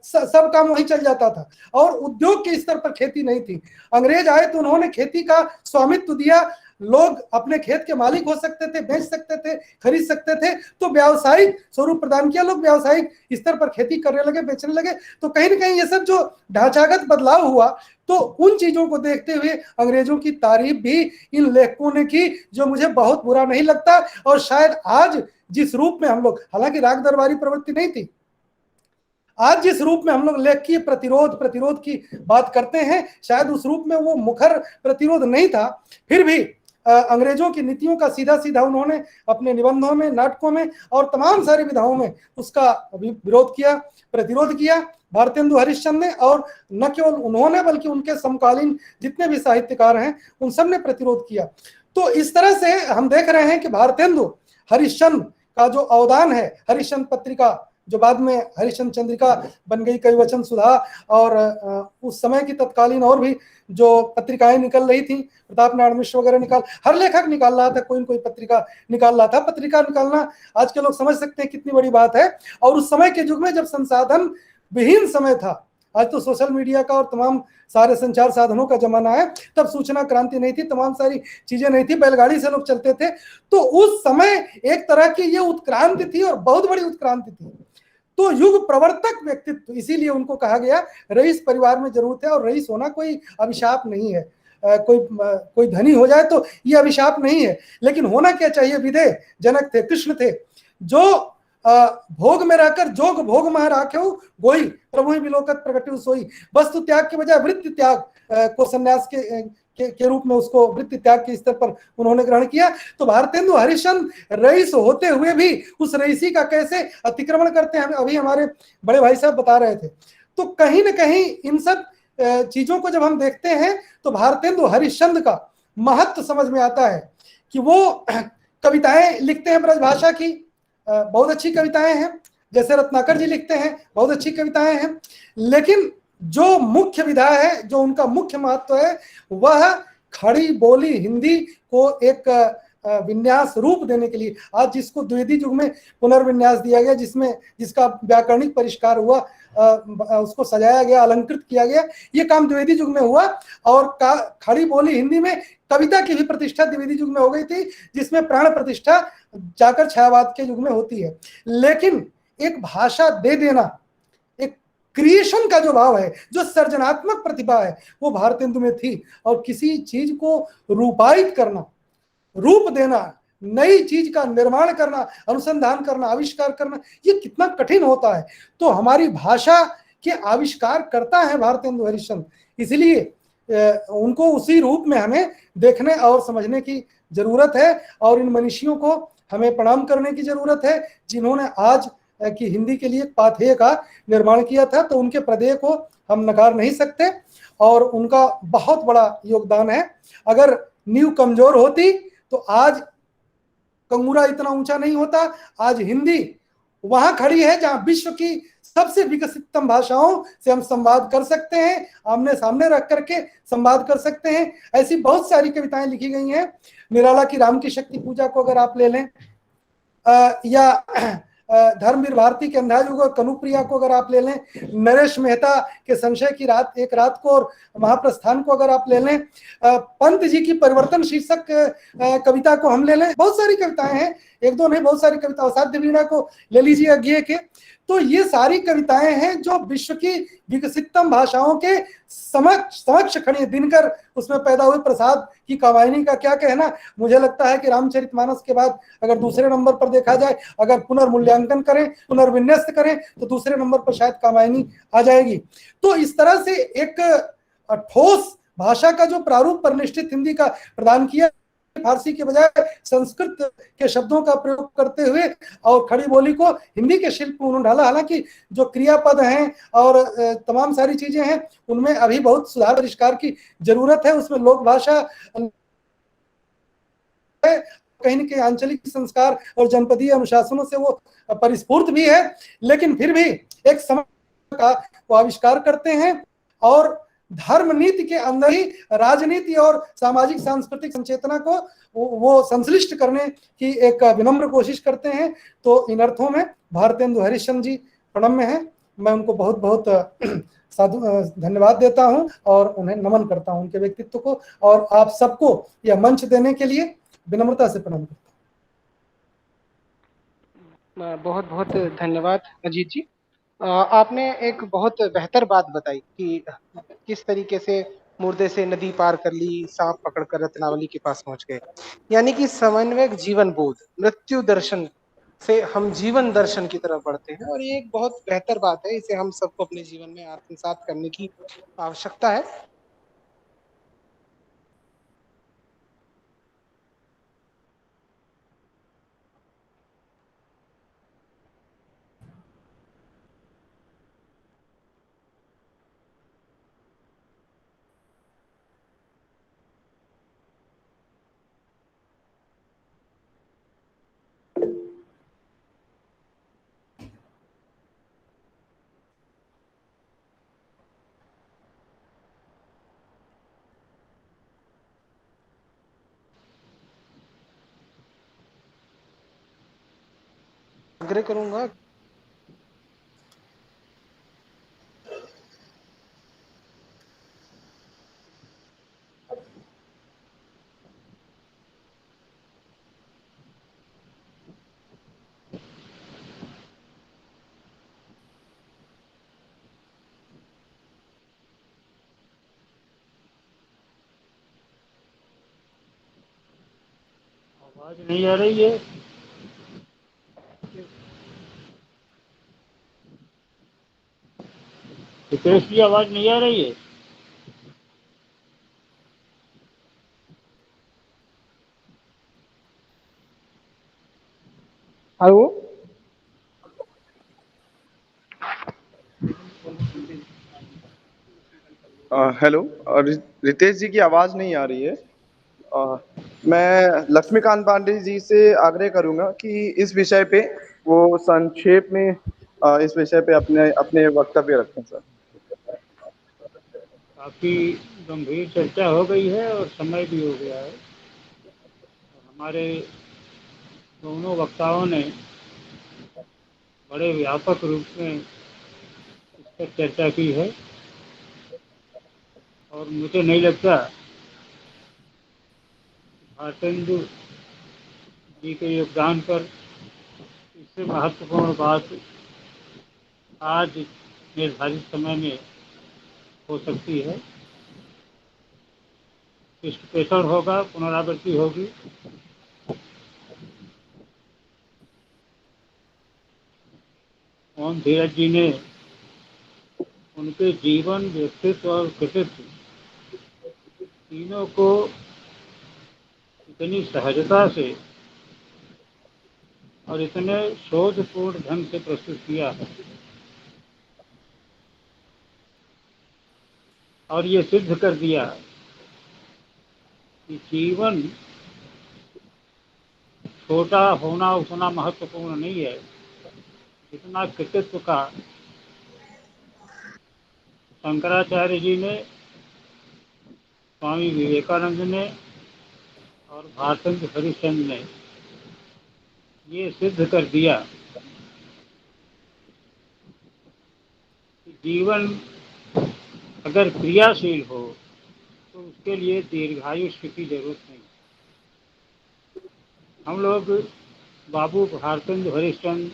सब काम वहीं चल जाता था और उद्योग के स्तर पर खेती नहीं थी। अंग्रेज आए तो उन्होंने खेती का स्वामित्व दिया, लोग अपने खेत के मालिक हो सकते थे, बेच सकते थे, खरीद सकते थे, तो व्यावसायिक स्वरूप प्रदान किया, लोग व्यावसायिक स्तर पर खेती करने लगे, बेचने लगे। तो कहीं ना कहीं ये सब जो ढांचागत बदलाव हुआ, तो उन चीजों को देखते हुए अंग्रेजों की तारीफ भी इन लेखकों ने की, जो मुझे बहुत बुरा नहीं लगता। और शायद आज जिस रूप में हम लोग, हालांकि राग दरबारी प्रवृत्ति नहीं थी, आज जिस रूप में हम लोग लेखकीय प्रतिरोध की बात करते हैं, शायद उस रूप में वो मुखर प्रतिरोध नहीं था। फिर भी अंग्रेजों की नीतियों का सीधा सीधा उन्होंने अपने निबंधों में, नाटकों में और तमाम सारी विधाओं में उसका विरोध किया, प्रतिरोध किया भारतेंदु हरिश्चंद्र ने। और न केवल उन्होंने बल्कि उनके समकालीन जितने भी साहित्यकार हैं उन सब ने प्रतिरोध किया। तो इस तरह से हम देख रहे हैं कि भारतेंदु हरिश्चंद्र का जो अवदान है, हरिश्चंद्र पत्रिका जो बाद में हरिश्चंद्र चंद्रिका बन गई, कई वचन सुधा, और उस समय की तत्कालीन और भी जो पत्रिकाएं निकल रही थी, प्रताप नारायण मिश्र वगैरह हर लेखक निकाल रहा था, कोई न कोई पत्रिका निकाल रहा था। पत्रिका निकालना आज के लोग समझ सकते हैं कितनी बड़ी बात है। और उस समय के युग में जब संसाधन विहीन समय था, आज तो सोशल मीडिया का और तमाम सारे संचार साधनों का जमाना है, तब सूचना क्रांति नहीं थी, तमाम सारी चीजें नहीं थी, बैलगाड़ी से लोग चलते थे। तो उस समय एक तरह की ये उत्क्रांति थी और बहुत बड़ी उत्क्रांति थी। तो युग प्रवर्तक व्यक्तित्व, इसीलिए उनको कहा गया रईस परिवार में जरूरत है। और रईस होना कोई अभिशाप नहीं है, कोई धनी हो जाए तो ये अभिशाप नहीं है, लेकिन होना क्या चाहिए? विदेह जनक थे, कृष्ण थे, जो भोग में रहकर जोग भोग मह राख्यो गोई, प्रभु ही विलोकत प्रगट्यु सोई। वस्तु त्याग के बजाय वृत्ति त्याग को संन्यास के रूप में उसको वृत्ति त्याग के स्तर पर उन्होंने ग्रहण किया। तो भारतेंदु हरिश्चंद्र रईस होते हुए भी उस रईसी का कैसे अतिक्रमण करते हैं, अभी हमारे बड़े भाई साहब बता रहे थे। तो कहीं ना कहीं इन सब चीजों को जब हम देखते हैं तो भारतेंदु हरिश्चंद्र का महत्व समझ में आता है कि वो कविताएं लिखते हैं ब्रजभाषा की, बहुत अच्छी कविताएं हैं, जैसे रत्नाकर जी लिखते हैं, बहुत अच्छी कविताएं हैं। लेकिन जो मुख्य विधा है, जो उनका मुख्य महत्व है, वह खड़ी बोली हिंदी को एक विन्यास रूप देने के लिए, आज जिसको द्विवेदी युग में पुनर्विन्यास दिया गया, जिसका व्याकरणिक परिष्कार हुआ, उसको सजाया गया, अलंकृत किया गया, ये काम द्विवेदी युग में हुआ। और खड़ी बोली हिंदी में कविता की भी प्रतिष्ठा द्विवेदी युग में हो गई थी, जिसमें प्राण प्रतिष्ठा जाकर छायावाद के युग में होती है। लेकिन एक भाषा दे देना, एक क्रिएशन का जो भाव है, जो सृजनात्मक प्रतिभा है, वो भारतेंदु में थी। और किसी चीज को रूपायित करना, रूप देना, नई चीज का निर्माण करना, अनुसंधान करना, आविष्कार करना, ये कितना कठिन होता है। तो हमारी भाषा के आविष्कार करता है भारतेंदु हरिश्चंद्र, इसलिए उनको उसी रूप में हमें देखने और समझने की जरूरत है। और इन मनीषियों को हमें प्रणाम करने की जरूरत है, जिन्होंने आज की हिंदी के लिए पाथेय का निर्माण किया था। तो उनके प्रदेय को हम नकार नहीं सकते और उनका बहुत बड़ा योगदान है। अगर नींव कमजोर होती तो आज कंगूरा इतना ऊंचा नहीं होता। आज हिंदी वहां खड़ी है जहां विश्व की सबसे विकसिततम भाषाओं से हम संवाद कर सकते हैं, आमने सामने रख करके संवाद कर सकते हैं। ऐसी बहुत सारी कविताएं लिखी गई हैं। निराला की राम की शक्ति पूजा को अगर आप ले लें, या धर्मवीर भारती के अंधा युग और कनुप्रिया को अगर आप ले लें, नरेश मेहता के संशय की रात, एक रात को और महाप्रस्थान को अगर आप ले लें, पंत जी की परिवर्तन शीर्षक कविता को हम ले लें, बहुत सारी कविताएं हैं, एक दो नहीं बहुत सारी कविता, असाध्य वीणा को ले लीजिए अज्ञेय के। तो ये सारी कविताएं हैं जो विश्व की विकसिततम भाषाओं के समक्ष खड़ी। दिनकर उसमें पैदा हुए प्रसाद की कामायनी का क्या कहना। मुझे लगता है कि रामचरितमानस के बाद अगर दूसरे नंबर पर देखा जाए, अगर पुनर्मूल्यांकन करें, पुनर्विन्यस्त करें, तो दूसरे नंबर पर शायद कामायनी आ जाएगी। तो इस तरह से एक ठोस भाषा का जो प्रारूप परिनिष्ठित हिंदी का प्रदान किया, फारसी के बजाय संस्कृत के शब्दों का प्रयोग करते हुए और खड़ी बोली को हिंदी के शिल्प में उन्होंने ढाला। हालांकि जो क्रियापद हैं और तमाम सारी चीजें हैं, उनमें अभी बहुत सुधार परिष्कार की जरूरत है। उसमें लोक भाषा कहीं न कहीं आंचलिक संस्कार और जनपदीय अनुशासनों से वो परिस्फूर्त भी है, लेकिन फिर भी एक समय का वो आविष्कार करते हैं और धर्म नीति के अंदर ही राजनीति और सामाजिक सांस्कृतिक संचेतना को वो संश्लिष्ट करने की एक विनम्र कोशिश करते हैं। तो इन अर्थों में भारतेंदु हरिश्चंद्र जी प्रणम्य हैं। मैं उनको बहुत बहुत साधु धन्यवाद देता हूं और उन्हें नमन करता हूं, उनके व्यक्तित्व को, और आप सबको यह मंच देने के लिए विनम्रता से प्रणाम करता हूं। बहुत बहुत धन्यवाद अजीत जी। आपने एक बहुत बेहतर बात बताई कि किस तरीके से मुर्दे से नदी पार कर ली, सांप पकड़कर रत्नावली के पास पहुंच गए। यानी कि समन्वयक जीवन बोध, मृत्यु दर्शन से हम जीवन दर्शन की तरफ बढ़ते हैं, और ये एक बहुत बेहतर बात है। इसे हम सबको अपने जीवन में आत्मसात करने की आवश्यकता है। आग्रह करूंगा आवाज नहीं आ रही है। हितेश की आवाज नहीं आ रही है। हेलो। हेलो। रितेश जी की आवाज़ नहीं आ रही है। मैं लक्ष्मीकांत पांडे जी से आग्रह करूंगा कि इस विषय पे वो संक्षेप में इस विषय पे अपने अपने वक्तव्य रखें सर। काफी गंभीर चर्चा हो गई है और समय भी हो गया है। हमारे दोनों वक्ताओं ने बड़े व्यापक रूप में इस पर चर्चा की है और मुझे नहीं लगता भारतेंदु जी के योगदान पर इससे महत्वपूर्ण बात आज निर्धारित समय में हो सकती है। विश्लेषण होगा, पुनरावृत्ति होगी। मोहन धीरज जी ने उनके जीवन, व्यक्तित्व और कृतित्व तीनों को इतनी सहजता से और इतने शोधपूर्ण ढंग से प्रस्तुत किया है और ये सिद्ध कर दिया कि जीवन छोटा होना उतना महत्वपूर्ण नहीं है जितना कृतित्व का शंकराचार्य जी ने, स्वामी विवेकानंद ने और भारतेंदु हरिश्चंद्र ने ये सिद्ध कर दिया कि जीवन अगर क्रियाशील हो तो उसके लिए दीर्घायुष्य की जरूरत नहीं। हम लोग बाबू भारतेंदु हरिश्चंद्र,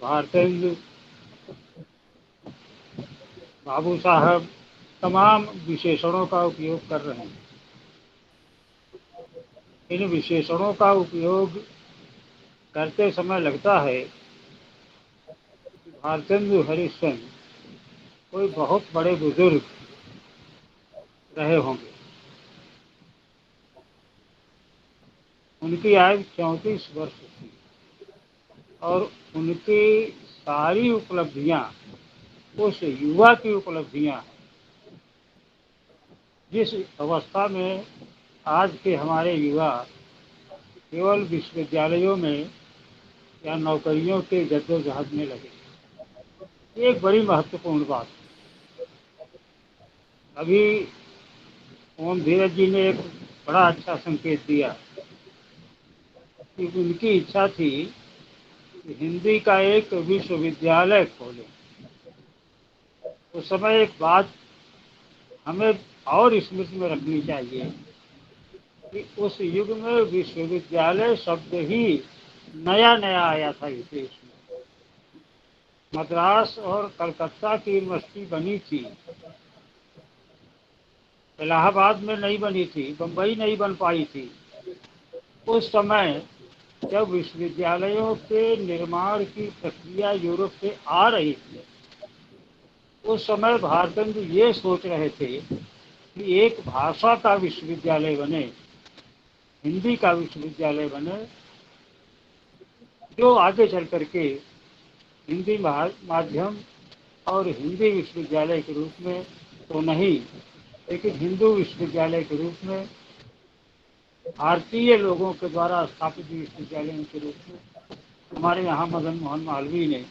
भारतेंदु बाबू साहब तमाम विशेषणों का उपयोग कर रहे हैं। इन विशेषणों का उपयोग करते समय लगता है कि भारतेंदु हरिश्चंद्र कोई बहुत बड़े बुजुर्ग रहे होंगे। उनकी आयु 34 वर्ष थी और उनकी सारी उपलब्धियां उस युवा की उपलब्धियां हैं जिस अवस्था में आज के हमारे युवा केवल विश्वविद्यालयों में या नौकरियों के जद्दोजहद में लगे। ये एक बड़ी महत्वपूर्ण बात है। अभी ओम धीरज जी ने एक बड़ा अच्छा संकेत दिया कि उनकी इच्छा थी कि हिंदी का एक विश्वविद्यालय खोलें। उस समय एक बात हमें और स्मृति में रखनी चाहिए कि उस युग में विश्वविद्यालय शब्द ही नया नया आया था इस देश में। मद्रास और कलकत्ता की यूनिवर्सिटी बनी थी, इलाहाबाद में नहीं बनी थी, बम्बई नहीं बन पाई थी। उस समय जब विश्वविद्यालयों के निर्माण की प्रक्रिया यूरोप से आ रही थी, उस समय भारतेंदु ये सोच रहे थे कि एक भाषा का विश्वविद्यालय बने, हिंदी का विश्वविद्यालय बने, जो आगे चल करके हिंदी माध्यम और हिंदी विश्वविद्यालय के रूप में तो नहीं, लेकिन हिंदू विश्वविद्यालय के रूप में, भारतीय लोगों के द्वारा स्थापित विश्वविद्यालयों के रूप में हमारे यहाँ मदन मोहन मालवीय ने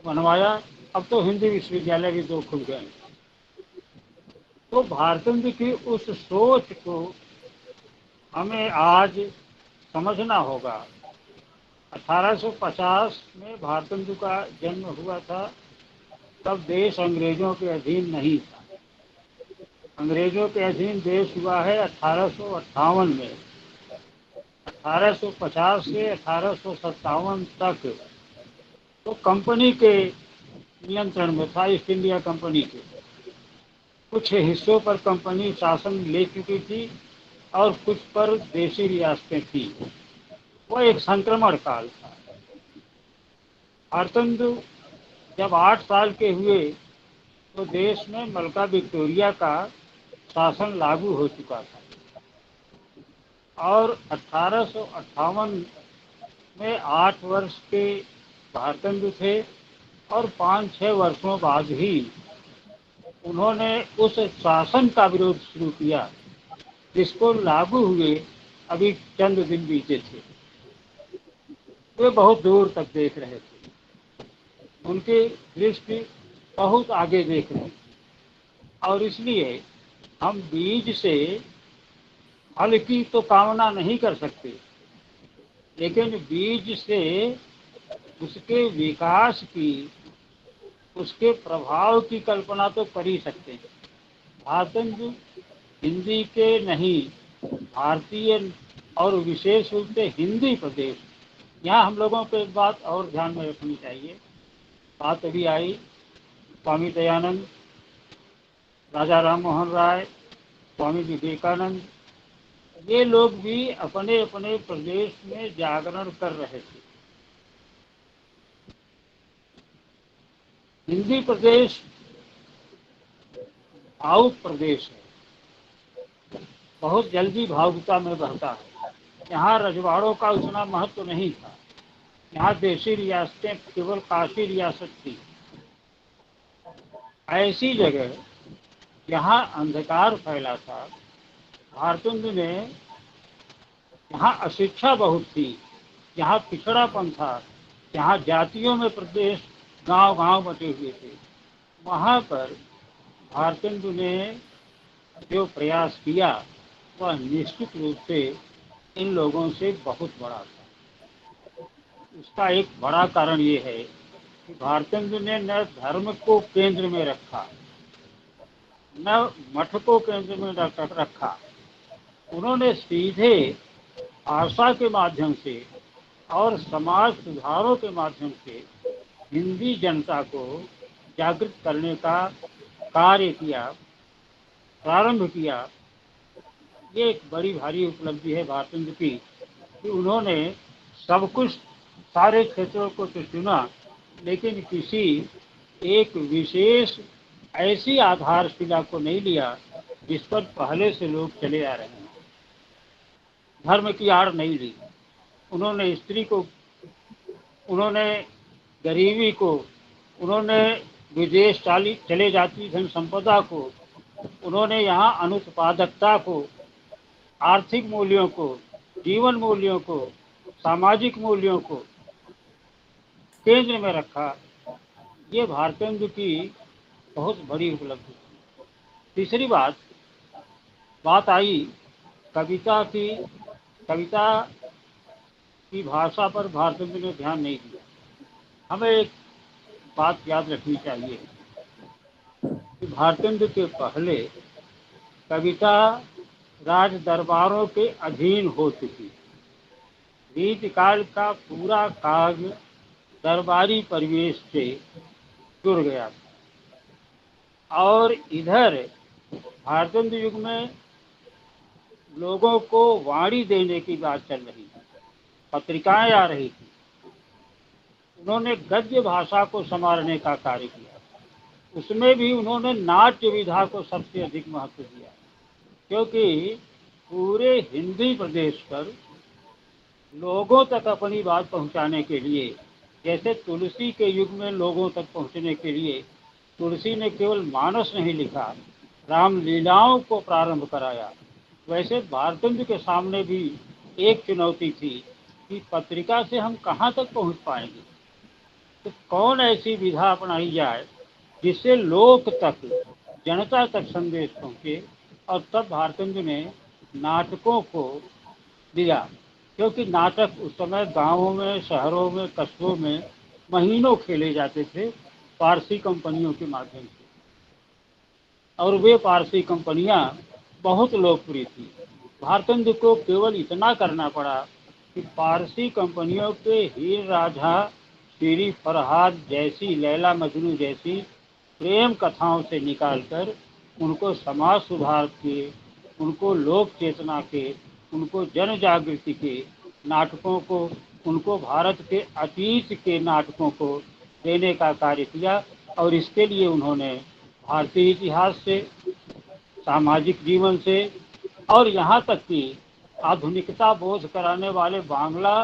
बनवाया। अब तो हिंदी विश्वविद्यालय भी 2 खुल गए। तो भारतेंदु की उस सोच को हमें आज समझना होगा। 1850 में भारतेंदु का जन्म हुआ था, तब देश अंग्रेजों के अधीन नहीं था। अंग्रेजों के अधीन देश हुआ है 1858 में। 1850 से 1857 तक तो कंपनी के नियंत्रण में था, ईस्ट इंडिया कंपनी के। कुछ हिस्सों पर कंपनी शासन ले चुकी थी और कुछ पर देशी रियासतें थी। वो एक संक्रमण काल था। भारतेंदु जब 8 साल के हुए तो देश में मलका विक्टोरिया का शासन लागू हो चुका था और 1858 में 8 वर्ष के भारतेंदु थे और 5-6 वर्षों बाद ही उन्होंने उस शासन का विरोध शुरू किया जिसको लागू हुए अभी चंद दिन बीते थे। वे बहुत दूर तक देख रहे थे, उनकी दृष्टि बहुत आगे देख रही और इसलिए हम बीज से फल की तो कामना नहीं कर सकते, लेकिन बीज से उसके विकास की, उसके प्रभाव की कल्पना तो कर ही सकते हैं। भारतेंदु हिंदी के नहीं, भारतीय और विशेष रूप से हिंदी प्रदेश, यहाँ हम लोगों को एक बात और ध्यान में रखनी चाहिए। बात अभी आई स्वामी दयानंद, राजा राम मोहन राय, स्वामी विवेकानंद, ये लोग भी अपने अपने प्रदेश में जागरण कर रहे थे। हिंदी प्रदेश भावुक प्रदेश है, बहुत जल्दी भावुकता में बहता है। यहाँ रजवाड़ों का उतना महत्व नहीं था, यहाँ देशी रियासतें केवल काशी रियासत थी। ऐसी जगह जहाँ अंधकार फैला था, भारतेंदु ने, यहाँ अशिक्षा बहुत थी, यहाँ पिछड़ापन था, यहाँ जातियों में प्रदेश गांव-गांव बटे हुए थे, वहाँ पर भारतेंदु ने जो प्रयास किया वह निश्चित रूप से इन लोगों से बहुत बड़ा था। उसका एक बड़ा कारण ये है कि भारतेंदु ने न धर्म को केंद्र में रखा, न मठ को केंद्र में रखा। उन्होंने सीधे भाषा के माध्यम से और समाज सुधारों के माध्यम से हिंदी जनता को जागृत करने का कार्य किया, प्रारंभ किया। ये एक बड़ी भारी उपलब्धि है भारतेंदु की कि उन्होंने सब कुछ, सारे क्षेत्रों को तो चुना, लेकिन किसी एक विशेष ऐसी आधारशिला को नहीं लिया जिस पर पहले से लोग चले आ रहे हैं। धर्म की आड़ नहीं ली। उन्होंने स्त्री को, उन्होंने गरीबी को, उन्होंने विदेश चले जाती धन संपदा को, उन्होंने यहाँ अनुत्पादकता को, आर्थिक मूल्यों को, जीवन मूल्यों को, सामाजिक मूल्यों को केंद्र में रखा, ये भारतेंदु की बहुत बड़ी उपलब्धि थी। तीसरी बात आई कविता की। कविता की भाषा पर भारतेंदु ने ध्यान नहीं दिया। हमें एक बात याद रखनी चाहिए कि भारतेंदु के पहले कविता राज दरबारों के अधीन हो चुकी। रीतिकाल का पूरा काव्य दरबारी परिवेश से जुड़ गया था और इधर भारतेंदु युग में लोगों को वाणी देने की बात चल रही थी, पत्रिकाएं आ रही थी। उन्होंने गद्य भाषा को संवारने का कार्य किया, उसमें भी उन्होंने नाट्य विधा को सबसे अधिक महत्व दिया, क्योंकि पूरे हिंदी प्रदेश पर लोगों तक अपनी बात पहुंचाने के लिए, जैसे तुलसी के युग में लोगों तक पहुंचने के लिए तुलसी ने केवल मानस नहीं लिखा, रामलीलाओं को प्रारंभ कराया, वैसे भारतेंदु के सामने भी एक चुनौती थी कि पत्रिका से हम कहाँ तक पहुंच पाएंगे। तो कौन ऐसी विधा अपनाई जाए जिससे लोक तक, जनता तक संदेश पहुंचे। और तब भारतेंदु ने नाटकों को दिया, क्योंकि नाटक उस समय गांवों में, शहरों में, कस्बों में महीनों खेले जाते थे पारसी कंपनियों के माध्यम से, और वे पारसी कंपनियां बहुत लोकप्रिय थी। भारतेंदु को केवल इतना करना पड़ा कि पारसी कंपनियों के हीर राझा, शीरी फरहाद जैसी, लैला मजनू जैसी प्रेम कथाओं से निकालकर उनको समाज सुधार के, उनको लोक चेतना के, उनको जन जागृति के नाटकों को, उनको भारत के अतीत के नाटकों को देने का कार्य किया। और इसके लिए उन्होंने भारतीय इतिहास से, सामाजिक जीवन से और यहाँ तक कि आधुनिकता बोध कराने वाले बांग्ला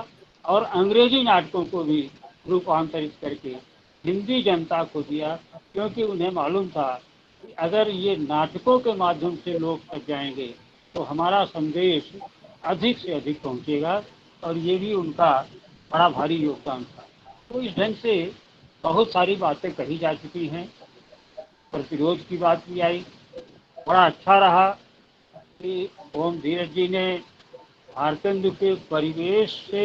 और अंग्रेजी नाटकों को भी रूपांतरित करके हिंदी जनता को दिया, क्योंकि उन्हें मालूम था कि अगर ये नाटकों के माध्यम से लोग तक जाएंगे तो हमारा संदेश अधिक से अधिक पहुंचेगा। और ये भी उनका बड़ा भारी योगदान था। तो इस ढंग से बहुत सारी बातें कही जा चुकी हैं। प्रतिरोध की बात भी आई। बड़ा अच्छा रहा कि ओम धीरज जी ने भारतेंदु के परिवेश से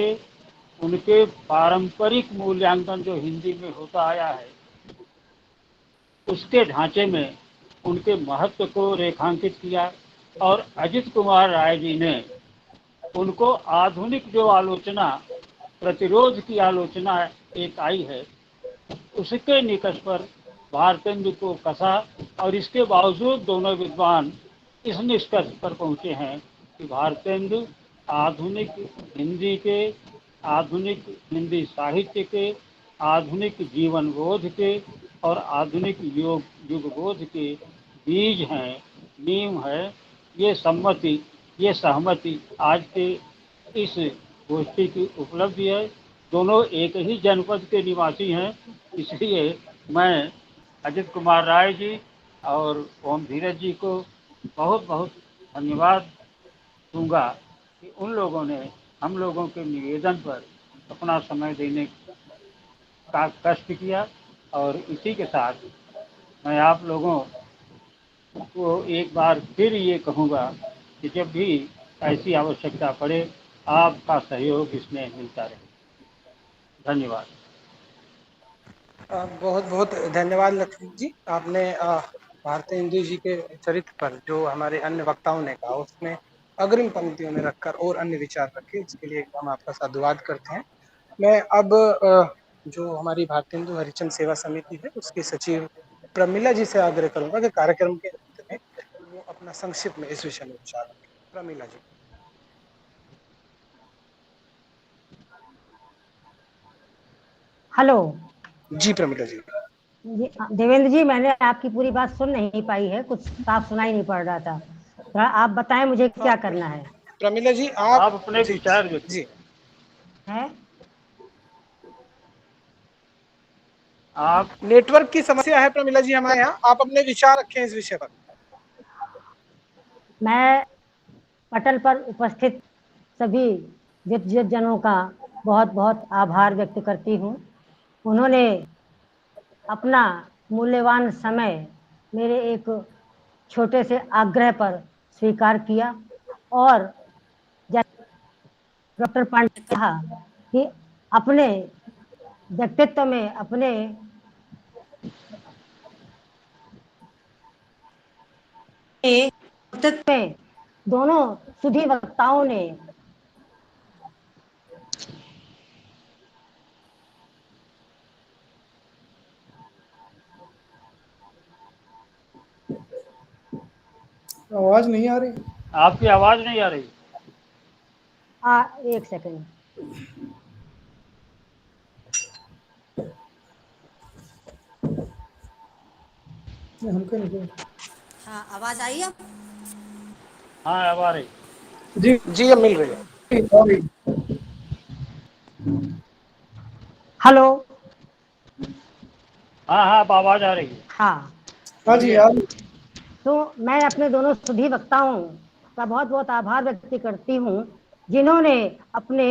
उनके पारंपरिक मूल्यांकन जो हिंदी में होता आया है उसके ढांचे में उनके महत्व को रेखांकित किया। और अजित कुमार राय जी ने उनको आधुनिक जो आलोचना, प्रतिरोध की आलोचना एक आई है, उसके निकष पर भारतेंदु को कसा। और इसके बावजूद दोनों विद्वान इस निष्कर्ष पर पहुंचे हैं कि भारतेंदु आधुनिक हिंदी के, आधुनिक हिंदी साहित्य के, आधुनिक जीवन बोध के और आधुनिक युग बोध के बीज हैं, नींव है। ये सहमति आज के इस गोष्ठी की उपलब्धि है। दोनों एक ही जनपद के निवासी हैं, इसलिए मैं अजित कुमार राय जी और ओम धीरज जी को बहुत बहुत धन्यवाद दूंगा कि उन लोगों ने हम लोगों के निवेदन पर अपना समय देने का कष्ट किया। और इसी के साथ मैं आप लोगों को एक बार फिर ये कहूँगा कि जब भी ऐसी आवश्यकता पड़े आपका सहयोग इसमें मिलता रहे। धन्यवाद। बहुत बहुत धन्यवाद लक्ष्मण जी। आपने भारतेंदु जी के चरित्र पर जो हमारे अन्य वक्ताओं ने कहा उसमें अग्रिम पंक्तियों में रखकर और अन्य विचार रखे, इसके लिए हम आपका साधुवाद करते हैं। मैं अब जो हमारी भारतेंदु हरिचंद सेवा समिति है उसकी सचिव प्रमिला जी से आग्रह करूंगा कि कार्यक्रम के अंत में वो अपना संक्षिप्त में इस विषय में विचार रखें। प्रमिला जी। हेलो जी प्रमिला जी। देवेंद्र जी, मैंने आपकी पूरी बात सुन नहीं पाई है, कुछ साफ सुनाई नहीं पड़ रहा था। थोड़ा आप बताएं मुझे क्या करना है। प्रमिला जी आप अपने जी विचार जी है आप नेटवर्क की समस्या है प्रमिला जी हमारे यहाँ, आप अपने विचार रखें इस विषय पर। मैं पटल पर उपस्थित सभी विद्वत जनों का बहुत बहुत आभार व्यक्त करती हूँ। उन्होंने अपना मूल्यवान समय मेरे एक छोटे से आग्रह पर स्वीकार किया और डॉक्टर पांडे ने कहा कि अपने व्यक्तित्व में, अपने व्यक्तित्व में दोनों सुधी वक्ताओं ने आवाज नहीं आ रही। आपकी आवाज नहीं आ रही। एक सेकंड। हमको नहीं। हाँ, आवाज आई अब? हाँ, अब आ रही। जी जी अब मिल रही है। हेलो। हाँ हाँ, अब आवाज आ रही है। हाँ, हाँ जी यार। तो मैं अपने दोनों सुधी वक्ताओं का बहुत बहुत आभार व्यक्त करती हूँ, जिन्होंने अपने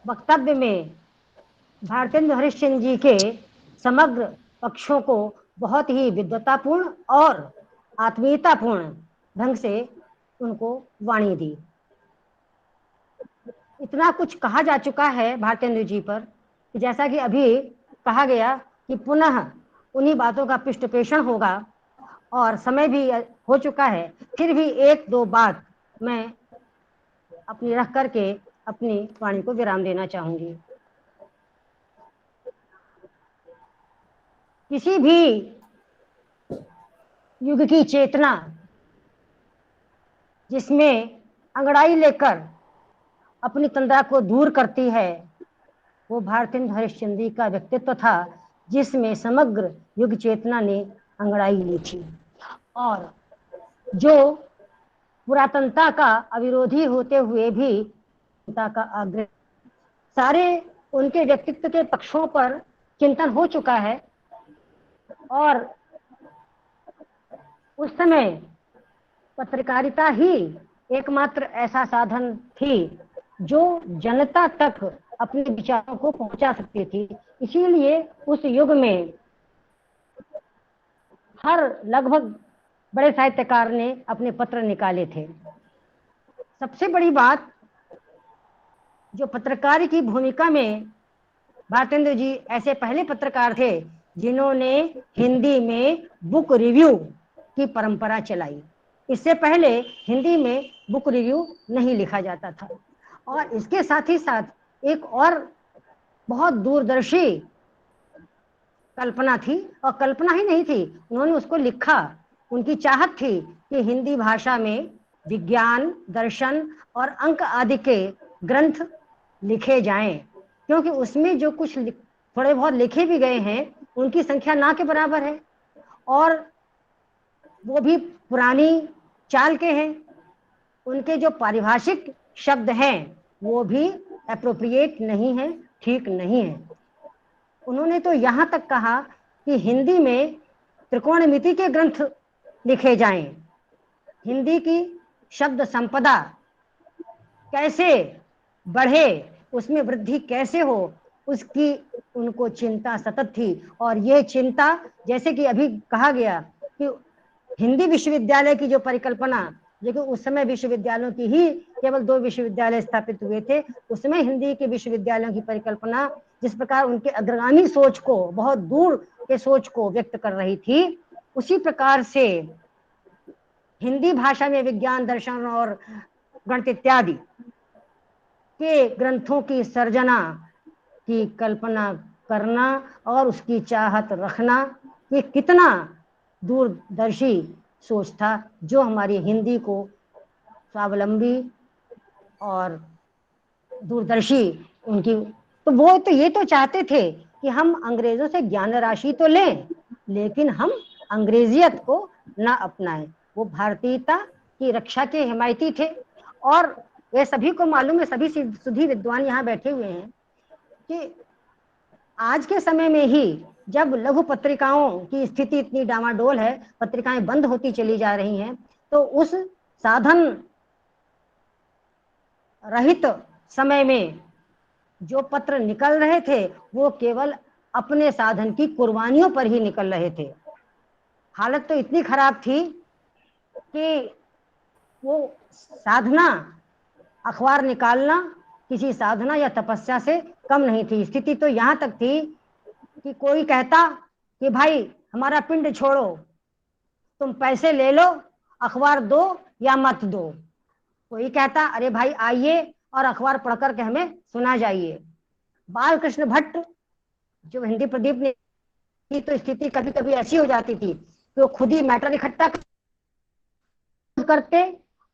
वक्तव्य में भारतेंदु हरिश्चंद्र जी के समग्र पक्षों को बहुत ही विद्वतापूर्ण और आत्मीयतापूर्ण ढंग से उनको वाणी दी। इतना कुछ कहा जा चुका है भारतेंदु जी पर कि जैसा कि अभी कहा गया कि पुनः उन्हीं बातों का पृष्ठपेषण होगा और समय भी हो चुका है। फिर भी एक दो बात मैं अपनी रख करके अपनी वाणी को विराम देना चाहूंगी। किसी भी युग की चेतना जिसमें अंगड़ाई लेकर अपनी तंद्रा को दूर करती है, वो भारतेंदु हरिश्चंद्र का व्यक्तित्व था, जिसमें समग्र युग चेतना ने अंगड़ाई ली थी और जो पुरातनता का अविरोधी होते हुए भी का आग्रह, सारे उनके व्यक्तित्व के पक्षों पर चिंतन हो चुका है और उस समय पत्रकारिता ही एकमात्र ऐसा साधन थी जो जनता तक अपने विचारों को पहुंचा सकती थी। इसीलिए उस युग में हर लगभग बड़े साहित्यकार ने अपने पत्र निकाले थे। सबसे बड़ी बात, जो पत्रकार की भूमिका में भारतेंदु जी ऐसे पहले पत्रकार थे जिन्होंने हिंदी में बुक रिव्यू की परंपरा चलाई। इससे पहले हिंदी में बुक रिव्यू नहीं लिखा जाता था और इसके साथ ही साथ एक और बहुत दूरदर्शी कल्पना थी, और कल्पना ही नहीं थी, उन्होंने उसको लिखा। उनकी चाहत थी कि हिंदी भाषा में विज्ञान, दर्शन और अंक आदि के ग्रंथ लिखे जाएं, क्योंकि उसमें जो कुछ थोड़े बहुत लिखे भी गए हैं उनकी संख्या ना के बराबर है और वो भी पुरानी चाल के हैं। उनके जो पारिभाषिक शब्द हैं वो भी एप्रोप्रिएट नहीं है, ठीक नहीं है। उन्होंने तो यहाँ तक कहा कि हिंदी में त्रिकोणमिति के ग्रंथ लिखे जाएं, हिंदी की शब्द संपदा कैसे बढ़े, उसमें वृद्धि कैसे हो, उसकी उनको चिंता सतत थी। और ये चिंता, जैसे कि अभी कहा गया कि हिंदी विश्वविद्यालय की जो परिकल्पना, लेकिन उस समय विश्वविद्यालयों की ही केवल 2 विश्वविद्यालय स्थापित हुए थे, उसमें हिंदी के विश्वविद्यालयों की परिकल्पना जिस प्रकार उनके अग्रगामी सोच को, बहुत दूर के सोच को व्यक्त कर रही थी, उसी प्रकार से हिंदी भाषा में विज्ञान, दर्शन और गणित इत्यादि के ग्रंथों की सर्जना की कल्पना करना और उसकी चाहत रखना, ये कितना दूरदर्शी सोच था जो हमारी हिंदी को स्वावलंबी और दूरदर्शी उनकी। तो वो तो ये तो चाहते थे कि हम अंग्रेजों से ज्ञान राशि तो लें, लेकिन हम अंग्रेजियत को ना अपनाएं। वो भारतीयता की रक्षा के हिमायती थे और ये सभी को मालूम है, सभी सुधी विद्वान यहाँ बैठे हुए हैं, कि आज के समय में ही जब लघु पत्रिकाओं की स्थिति इतनी डामाडोल है, पत्रिकाएं बंद होती चली जा रही हैं, तो उस साधन रहित समय में जो पत्र निकल रहे थे वो केवल अपने साधन की कुर्बानियों पर ही निकल रहे थे। हालत तो इतनी खराब थी कि वो साधना, अखबार निकालना किसी साधना या तपस्या से कम नहीं थी। स्थिति तो यहाँ तक थी कि कोई कहता कि भाई हमारा पिंड छोड़ो, तुम पैसे ले लो, अखबार दो या मत दो। कोई कहता अरे भाई आइए और अखबार पढ़ करके हमें सुना जाइए। बाल कृष्ण भट्ट जो हिंदी प्रदीप ने की, तो स्थिति कभी कभी ऐसी हो जाती थी कि वो खुद ही मैटर इकट्ठा करते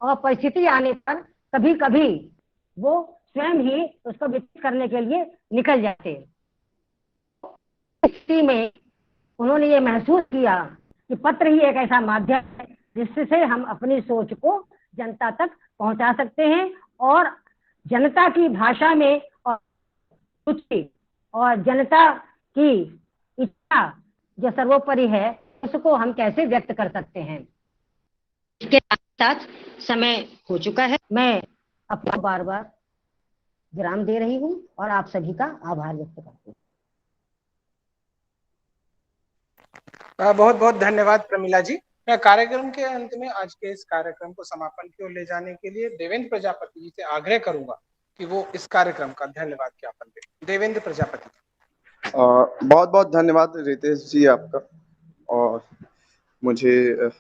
और परिस्थिति आने पर कभी कभी वो स्वयं ही उसको विकसित करने के लिए निकल जाते। स्थिति में उन्होंने ये महसूस किया कि पत्र ही एक ऐसा माध्यम है जिससे हम अपनी सोच को जनता तक पहुंचा सकते हैं और जनता की भाषा में और रुचि और जनता की इच्छा जो सर्वोपरि है उसको हम कैसे व्यक्त कर सकते हैं। इसके साथ समय हो चुका है, मैं आपको बार बार विराम दे रही हूँ और आप सभी का आभार व्यक्त करती हूँ। बहुत बहुत धन्यवाद प्रमिला जी। मैं कार्यक्रम के अंत में आज के इस कार्यक्रम को समापन की ओर ले जाने के लिए देवेंद्र प्रजापति जी से आग्रह करूंगा कि वो इस कार्यक्रम का धन्यवाद ज्ञापन दें। देवेंद्र प्रजापति। बहुत बहुत धन्यवाद रितेश जी आपका, और मुझे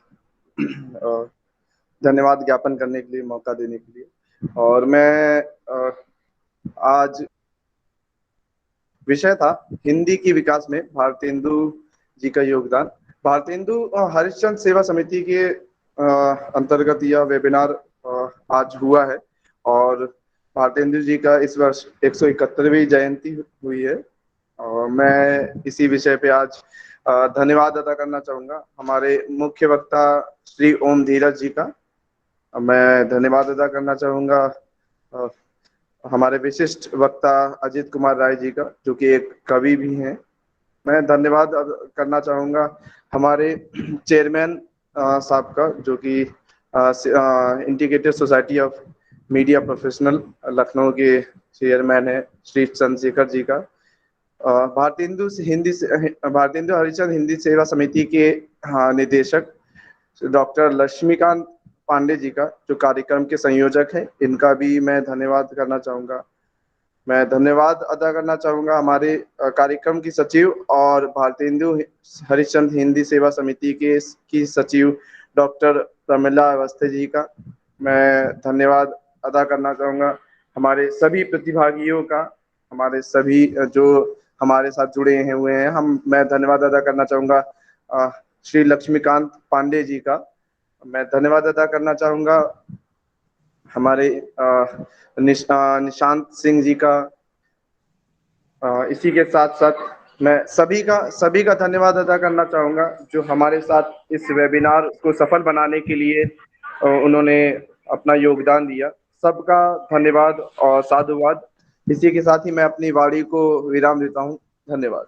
धन्यवाद ज्ञापन करने के लिए, मौका देने के लिए। और मैं आज विषय था हिंदी की विकास में भारतेंदु जी का योगदान। भारतेंदु हरिश्चंद्र सेवा समिति के अंतर्गत यह वेबिनार आज हुआ है और भारतेंदु जी का इस वर्ष 171वीं जयंती हुई है। और मैं इसी विषय पे आज धन्यवाद अदा करना चाहूँगा हमारे मुख्य वक्ता श्री ओम धीरज जी का। मैं धन्यवाद अदा करना चाहूँगा हमारे विशिष्ट वक्ता अजित कुमार राय जी का, जो कि एक कवि भी हैं। मैं धन्यवाद करना चाहूँगा हमारे चेयरमैन साहब का, जो कि integrated society of media professional Lucknow के चेयरमैन है, श्री चंद्रशेखर जी का। भारतेंदु हरिश्चंद्र हिंदी सेवा समिति के निदेशक डॉक्टर लक्ष्मीकांत पांडे जी का, जो कार्यक्रम के संयोजक हैं, इनका भी मैं धन्यवाद करना चाहूँगा। मैं धन्यवाद अदा करना चाहूँगा हमारे कार्यक्रम की सचिव और भारतेंदु हरिश्चंद्र हिंदी सेवा समिति की सचिव डॉक्टर प्रमिला अवस्थी जी का। मैं धन्यवाद अदा करना चाहूँगा हमारे सभी प्रतिभागियों का, हमारे सभी जो हमारे साथ जुड़े हुए हैं। मैं धन्यवाद अदा करना चाहूँगा श्री लक्ष्मीकांत पांडे जी का। मैं धन्यवाद अदा करना चाहूँगा हमारे निशांत सिंह जी का। इसी के साथ साथ मैं सभी का धन्यवाद अदा करना चाहूँगा जो हमारे साथ इस वेबिनार को सफल बनाने के लिए उन्होंने अपना योगदान दिया। सबका धन्यवाद और साधुवाद। इसी के साथ ही मैं अपनी वाणी को विराम देता हूँ। धन्यवाद।